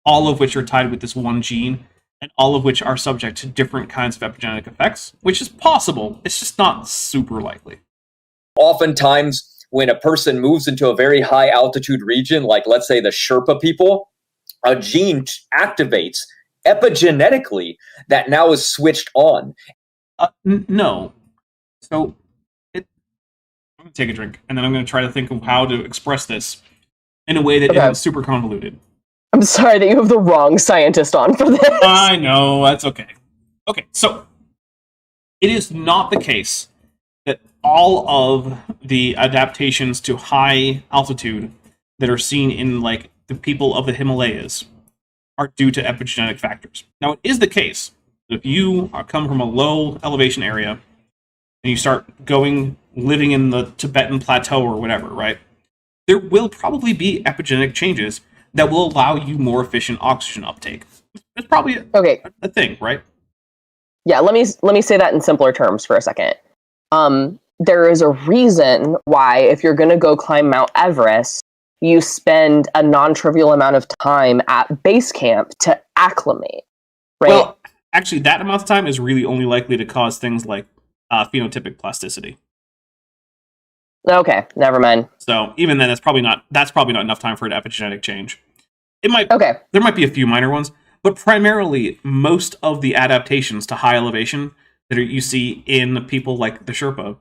all of which are tied with this one gene, and all of which are subject to different kinds of epigenetic effects, which is possible. It's just not super likely. Oftentimes, when a person moves into a very high altitude region, like let's say the Sherpa people, a gene activates epigenetically that now is switched on. No. So, I'm going to take a drink, and then I'm going to try to think of how to express this in a way that isn't super convoluted. I'm sorry that you have the wrong scientist on for this. I know, that's okay. Okay, so, it is not the case that all of the adaptations to high altitude that are seen in, like, the people of the Himalayas are due to epigenetic factors. Now, it is the case that if you come from a low elevation area and you start living in the Tibetan plateau or whatever, right? There will probably be epigenetic changes that will allow you more efficient oxygen uptake. That's probably a thing, right? Yeah, let me say that in simpler terms for a second. There is a reason why if you're going to go climb Mount Everest, you spend a non-trivial amount of time at base camp to acclimate, right? Well, actually, that amount of time is really only likely to cause things like phenotypic plasticity. Okay, never mind. So even then, that's probably not enough time for an epigenetic change. It might. Okay. There might be a few minor ones, but primarily most of the adaptations to high elevation that you see in people like the Sherpa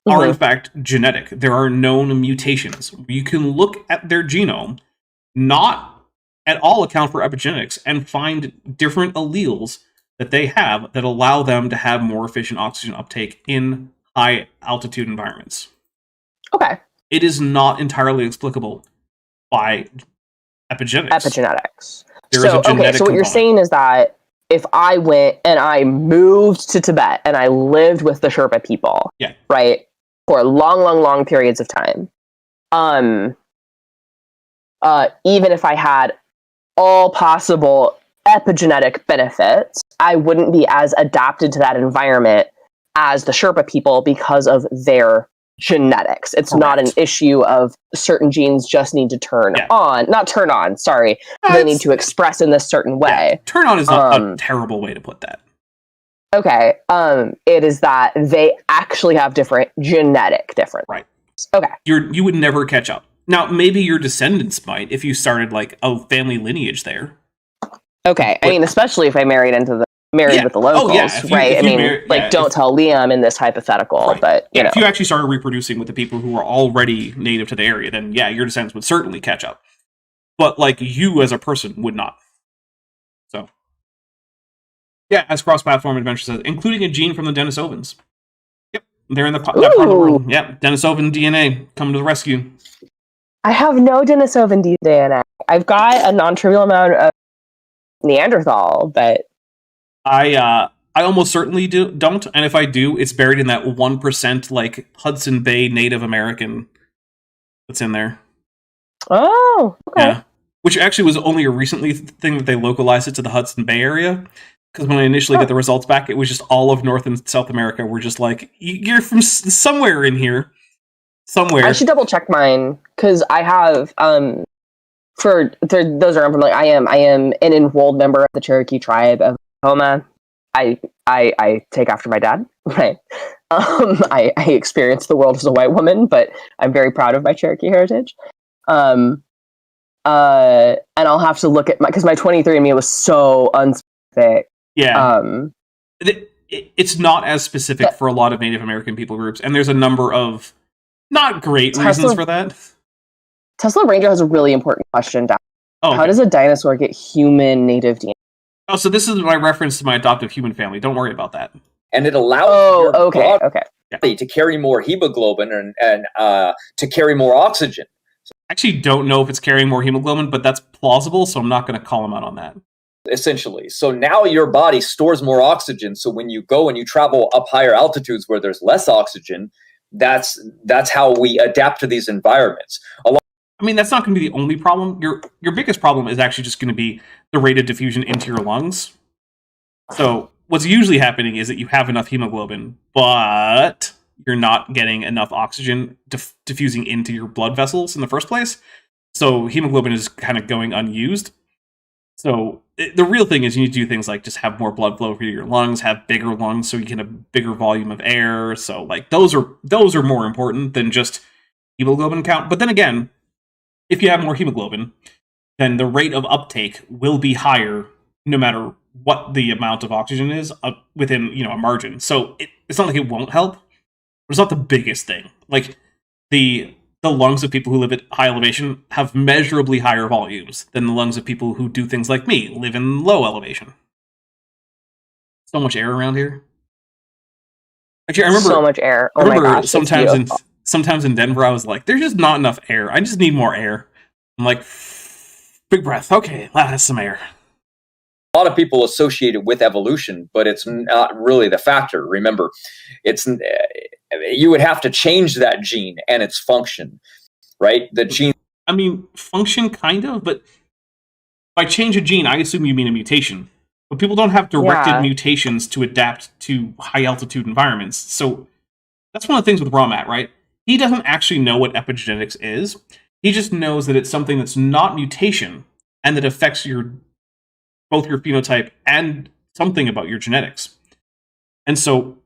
are in fact genetic. There are known mutations. You can look at their genome, not at all account for epigenetics, and find different alleles that they have that allow them to have more efficient oxygen uptake in high altitude environments. Okay. It is not entirely explicable by epigenetics. So what you're saying is that if I went and I moved to Tibet and I lived with the Sherpa people, right, for long periods of time, even if I had all possible epigenetic benefits, I wouldn't be as adapted to that environment as the Sherpa people because of their genetics. It's not an issue of certain genes just need to they need to express in this certain way. Yeah. Turn on is not a terrible way to put that. Okay. It is that they actually have different genetic differences. Right. Okay. You would never catch up. Now, maybe your descendants might if you started like a family lineage there. Okay. I mean, especially if I married with the locals, right? Don't tell Liam in this hypothetical, but you know. If you actually started reproducing with the people who are already native to the area, then your descendants would certainly catch up. But like you as a person would not. So, as cross-platform adventure says, including a gene from the Denisovans. Yep, they're in that part of the world. Yep, Denisovan DNA coming to the rescue. I have no Denisovan DNA. I've got a non-trivial amount of Neanderthal, but I almost certainly don't, and if I do, it's buried in that 1% like Hudson Bay Native American that's in there. Oh, okay. Yeah, which actually was only a recently thing that they localized it to the Hudson Bay area. Because when I initially got the results back, it was just all of North and South America. We're just like, you're from somewhere in here, somewhere. I should double check mine because I have those are unfamiliar. I am an enrolled member of the Cherokee tribe of Oklahoma. I take after my dad. Right. I experience the world as a white woman, but I'm very proud of my Cherokee heritage. And I'll have to look at because my 23andMe was so unspecific. Yeah. It's not as specific for a lot of Native American people groups, and there's a number of not great reasons for that. Tesla Ranger has a really important question. How does a dinosaur get human native DNA? Oh, so this is my reference to my adoptive human family. Don't worry about that. And it allows your body to carry more hemoglobin and to carry more oxygen. I actually don't know if it's carrying more hemoglobin, but that's plausible, so I'm not going to call him out on that. Essentially. So now your body stores more oxygen, so when you go and you travel up higher altitudes where there's less oxygen, that's how we adapt to these environments. I mean, that's not going to be the only problem. Your biggest problem is actually just going to be the rate of diffusion into your lungs. So what's usually happening is that you have enough hemoglobin, but you're not getting enough oxygen diffusing into your blood vessels in the first place. So hemoglobin is kind of going unused. So the real thing is you need to do things like just have more blood flow through your lungs, have bigger lungs so you can have a bigger volume of air. So like those are more important than just hemoglobin count. But then again, if you have more hemoglobin, then the rate of uptake will be higher no matter what the amount of oxygen is within, a margin. So it's not like it won't help, but it's not the biggest thing. Like, the lungs of people who live at high elevation have measurably higher volumes than the lungs of people who do things like me, live in low elevation. So much air around here. Actually, I remember so much air. Oh my gosh! Sometimes in Denver, I was like, "There's just not enough air. I just need more air." I'm like, "Big breath. Okay, that's some air." A lot of people associate it with evolution, but it's not really the factor. Remember, you would have to change that gene and its function, right? The gene. I mean, function kind of, but by change a gene, I assume you mean a mutation. But people don't have directed mutations to adapt to high altitude environments. So that's one of the things with Ramat, right? He doesn't actually know what epigenetics is. He just knows that it's something that's not mutation and that affects both your phenotype and something about your genetics. And so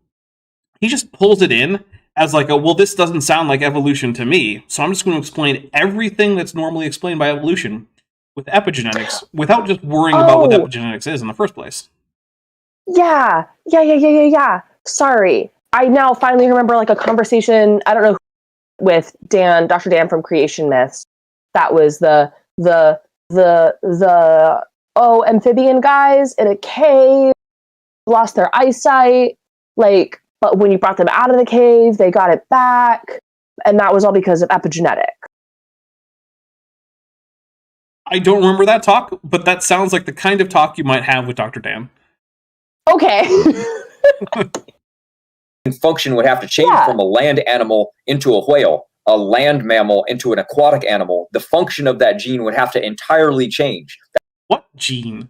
he just pulls it in as like, well, this doesn't sound like evolution to me, so I'm just going to explain everything that's normally explained by evolution with epigenetics without just worrying about what epigenetics is in the first place. Yeah. Sorry. I now finally remember like a conversation, I don't know, with Dr. Dan from Creation Myths. That was the amphibian guys in a cave lost their eyesight, like, but when you brought them out of the cave, they got it back, and that was all because of epigenetics. I don't remember that talk, but that sounds like the kind of talk you might have with Dr. Dan. Okay. Function would have to change from a land animal into a whale, a land mammal into an aquatic animal. The function of that gene would have to entirely change. What gene?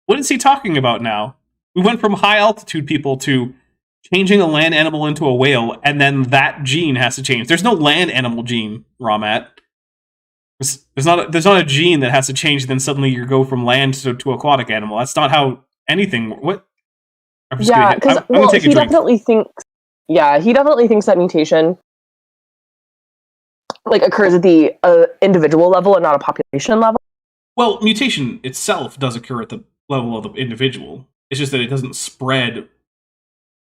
What is he talking about now? We went from high altitude people to changing a land animal into a whale, and then that gene has to change. There's no land animal gene, Ramat. There's not a gene that has to change, then suddenly you go from land to aquatic animal. That's not how anything... What? Yeah, because he definitely thinks that mutation like occurs at the individual level and not a population level. Well, mutation itself does occur at the level of the individual. It's just that it doesn't spread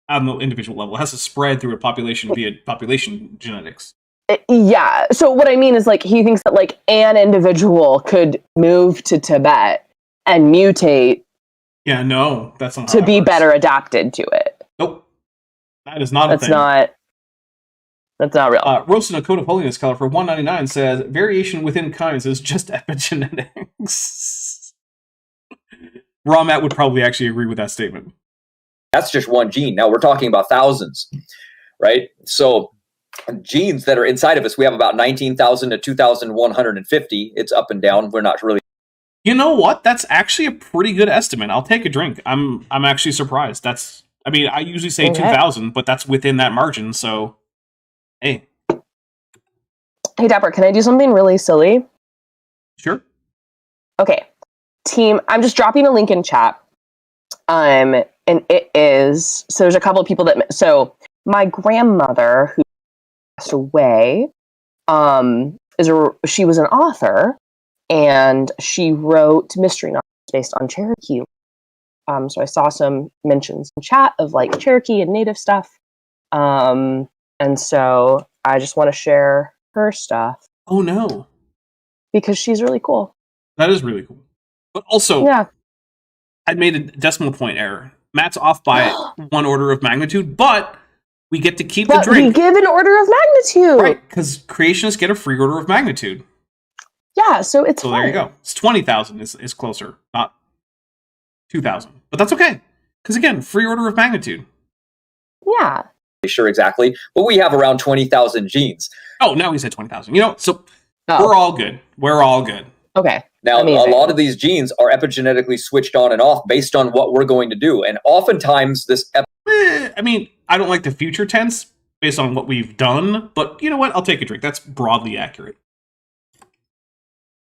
on the individual level. It has to spread through a population via population genetics. Yeah. So what I mean is, like, he thinks that like an individual could move to Tibet and mutate. Yeah, no, that's not to be better adapted to it. Nope, that is not a thing. That's not real. Roasted in a Code of Holiness color for $1.99 says variation within kinds is just epigenetics. Ramat would probably actually agree with that statement. That's just one gene. Now we're talking about thousands, right? So genes that are inside of us, we have about 19,000 to 2,150. It's up and down. We're not really. You know what? That's actually a pretty good estimate. I'll take a drink. I'm actually surprised. I usually say 2,000, but that's within that margin. So, hey. Hey, Dapper, can I do something really silly? Sure. Okay. Team, I'm just dropping a link in chat. And it is, so there's a couple of people so my grandmother who passed away, she was an author, and she wrote mystery novels based on Cherokee. So I saw some mentions in chat of like Cherokee and Native stuff. And so I just want to share her stuff. Oh no. Because she's really cool. That is really cool. But also, I made a decimal point error. Matt's off by 1 order of magnitude, but we get to keep the drink. We give an order of magnitude. Right, because creationists get a free order of magnitude. Yeah, so it's fine. There you go. It's 20,000 is closer, not 2,000. But that's okay. Because again, free order of magnitude. Yeah. Sure, exactly. But we have around 20,000 genes. Oh, now he said 20,000. So we're all good. We're all good. Okay. Now, a lot of these genes are epigenetically switched on and off based on what we're going to do. And oftentimes this... I don't like the future tense based on what we've done, but you know what? I'll take a drink. That's broadly accurate.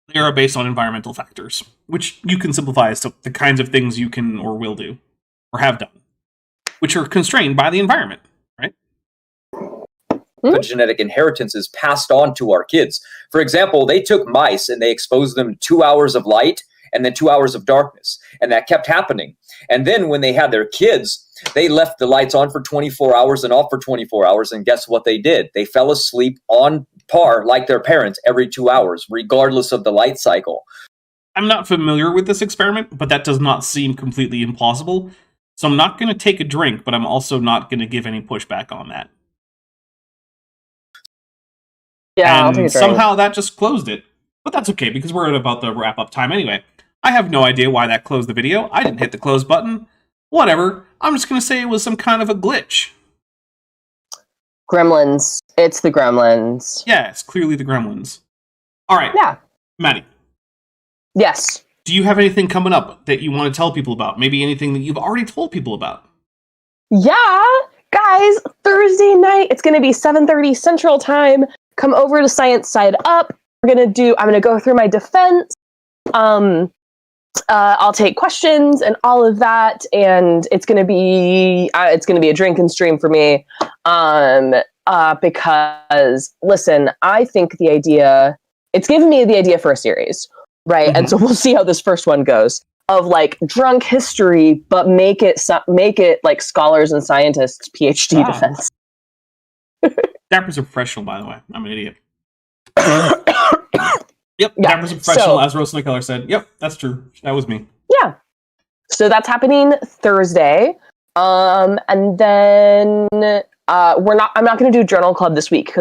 They are based on environmental factors, which you can simplify as to the kinds of things you can or will do, or have done, which are constrained by the environment, right? the genetic inheritance is passed on to our kids. For example, they took mice and they exposed them to 2 hours of light and then 2 hours of darkness. And that kept happening. And then when they had their kids, they left the lights on for 24 hours and off for 24 hours. And guess what they did? They fell asleep on par like their parents every 2 hours, regardless of the light cycle. I'm not familiar with this experiment, but that does not seem completely implausible. So I'm not going to take a drink, but I'm also not going to give any pushback on that. Yeah, and I'll take a drink. Somehow that just closed it. But that's okay, because we're at about the wrap-up time anyway. I have no idea why that closed the video. I didn't hit the close button. Whatever. I'm just going to say it was some kind of a glitch. Gremlins. It's the gremlins. Yeah, it's clearly the gremlins. All right. Yeah. Maddie. Yes. Do you have anything coming up that you want to tell people about? Maybe anything that you've already told people about? Yeah. Guys, Thursday night, it's going to be 7:30 Central Time. Come over to Science Side Up. I'm going to go through my defense. I'll take questions and all of that, and it's going to be a drinking stream for me. Because listen, I think it's given me the idea for a series, right? Mm-hmm. And so we'll see how this first one goes, of like drunk history, but make it like scholars and scientists PhD defense. Dapper's a professional, by the way. I'm an idiot. Yep, yeah. Dapper's a professional, as Rose Keller said. Yep, that's true. That was me. Yeah. So that's happening Thursday. And then I'm not going to do Journal Club this week.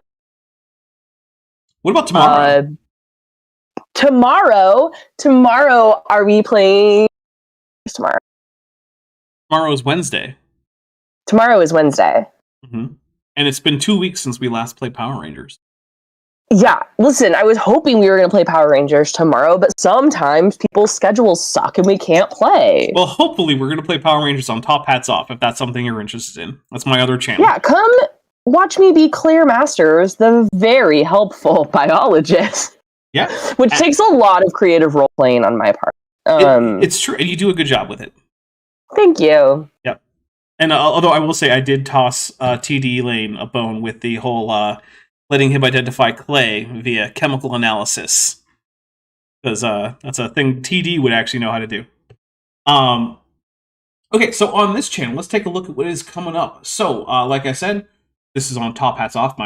What about tomorrow? Tomorrow, are we playing? Tomorrow. Tomorrow is Wednesday. Tomorrow is Wednesday. Mm-hmm. And it's been 2 weeks since we last played Power Rangers. Yeah, listen, I was hoping we were going to play Power Rangers tomorrow, but sometimes people's schedules suck and we can't play. Well, hopefully we're going to play Power Rangers on Top Hats Off, if that's something you're interested in. That's my other channel. Yeah, come watch me be Claire Masters, the very helpful biologist. Yeah. Which takes a lot of creative role-playing on my part. It's true, and you do a good job with it. Thank you. Yep. And although I will say I did toss TD Lane a bone with the whole letting him identify clay via chemical analysis. Because that's a thing TD would actually know how to do. Okay, so on this channel, let's take a look at what is coming up. So, like I said, this is on Top Hats Off,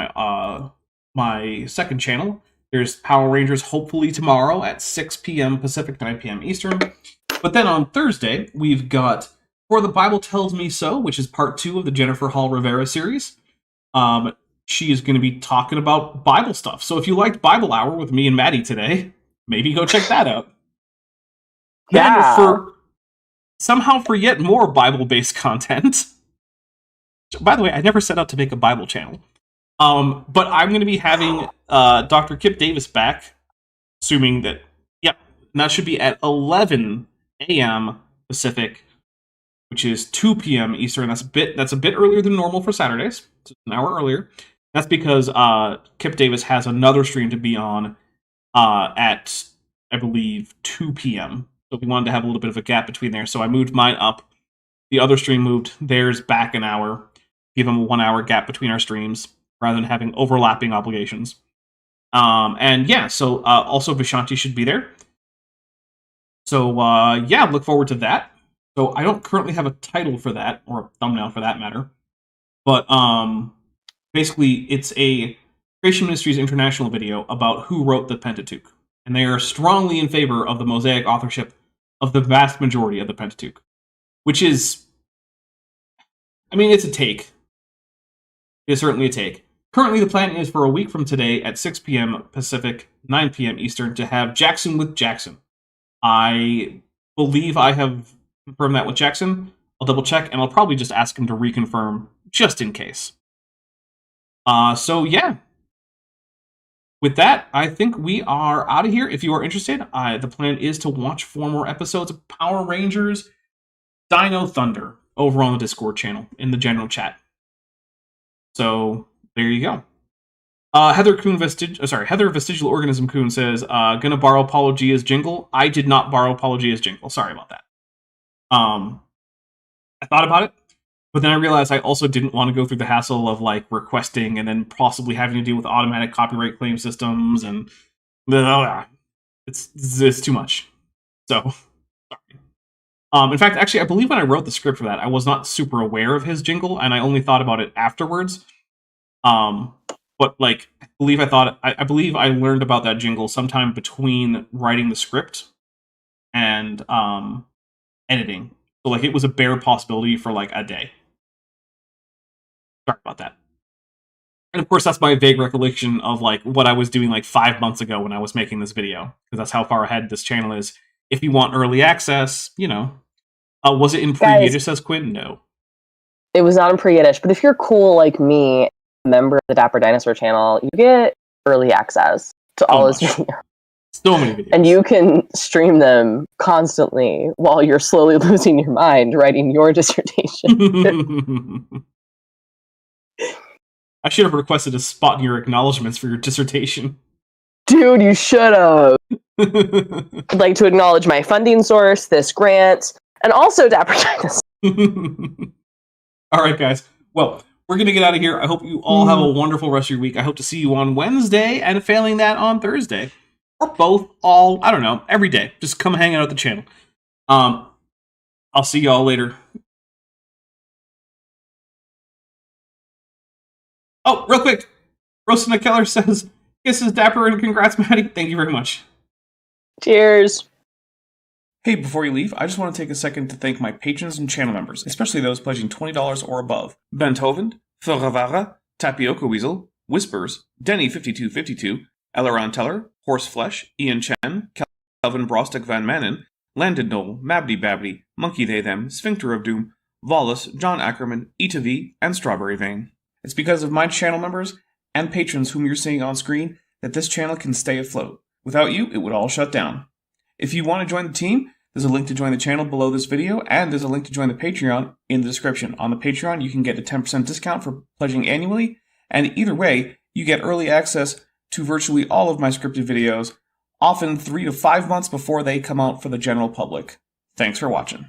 my second channel. There's Power Rangers hopefully tomorrow at 6 p.m. Pacific, 9 p.m. Eastern. But then on Thursday, we've got For the Bible Tells Me So, which is part 2 of the Jennifer Hall Rivera series. She is going to be talking about Bible stuff. So if you liked Bible Hour with me and Maddie today, maybe go check that out. Yeah. Then for yet more Bible-based content. By the way, I never set out to make a Bible channel. But I'm going to be having Dr. Kip Davis back, assuming that, and that should be at 11 a.m. Pacific, which is 2 p.m. Eastern. That's a bit earlier than normal for Saturdays. It's an hour earlier. That's because Kip Davis has another stream to be on at, I believe, 2 p.m. So we wanted to have a little bit of a gap between there. So I moved mine up. The other stream moved theirs back an hour. Give them a 1 hour gap between our streams, rather than having overlapping obligations. So also Vishanti should be there. So, look forward to that. So I don't currently have a title for that, or a thumbnail for that matter. But basically, it's a Creation Ministries International video about who wrote the Pentateuch. And they are strongly in favor of the Mosaic authorship of the vast majority of the Pentateuch. Which is, it's a take. It's certainly a take. Currently, the plan is for a week from today at 6 p.m. Pacific, 9 p.m. Eastern, to have Jackson with Jackson. I believe I have confirmed that with Jackson. I'll double check, and I'll probably just ask him to reconfirm, just in case. With that, I think we are out of here. If you are interested, the plan is to watch 4 more episodes of Power Rangers Dino Thunder over on the Discord channel in the general chat. So there you go. Heather Vestigial Organism Coon says, gonna borrow Paulo Gia's jingle. I did not borrow Paulo Gia's jingle. Sorry about that. I thought about it, But then I realized I also didn't want to go through the hassle of like requesting and then possibly having to deal with automatic copyright claim systems, and it's too much. So, sorry. In fact, actually, I believe when I wrote the script for that, I was not super aware of his jingle, and I only thought about it afterwards. But like, I believe I learned about that jingle sometime between writing the script and editing. So like, it was a bare possibility for like a day. Sorry about that. And of course, that's my vague recollection of like what I was doing like 5 months ago when I was making this video, because that's how far ahead this channel is. If you want early access, you know. Was it in pre-Yiddish, says Quinn? No. It was not in pre-Yiddish, but if you're cool like me, a member of the Dapper Dinosaur channel, you get early access to all his videos. So many videos. And you can stream them constantly while you're slowly losing your mind writing your dissertation. I should have requested a spot in your acknowledgments for your dissertation. Dude, you should have. I'd like to acknowledge my funding source, this grant, and also Dapper Dinosaur. All right, guys. Well, we're going to get out of here. I hope you all have a wonderful rest of your week. I hope to see you on Wednesday, and failing that, on Thursday. Or both, all, I don't know, every day. Just come hang out at the channel. I'll see y'all later. Oh, real quick. Rosana Keller says, kisses Dapper and congrats, Maddie. Thank you very much. Cheers. Hey, before you leave, I just want to take a second to thank my patrons and channel members, especially those pledging $20 or above. Benthoven, Thuravara, Tapioca Weasel, Whispers, Denny5252, Elleron Teller, Horseflesh, Ian Chen, Calvin Brostek Van Manen, Landon Knoll, Mabdy Babby, Monkey They Them, Sphincter of Doom, Wallace, John Ackerman, Ita V, and Strawberry Vein. It's because of my channel members and patrons whom you're seeing on screen that this channel can stay afloat. Without you, it would all shut down. If you want to join the team, there's a link to join the channel below this video, and there's a link to join the Patreon in the description. On the Patreon, you can get a 10% discount for pledging annually, and either way, you get early access to virtually all of my scripted videos, often 3 to 5 months before they come out for the general public. Thanks for watching.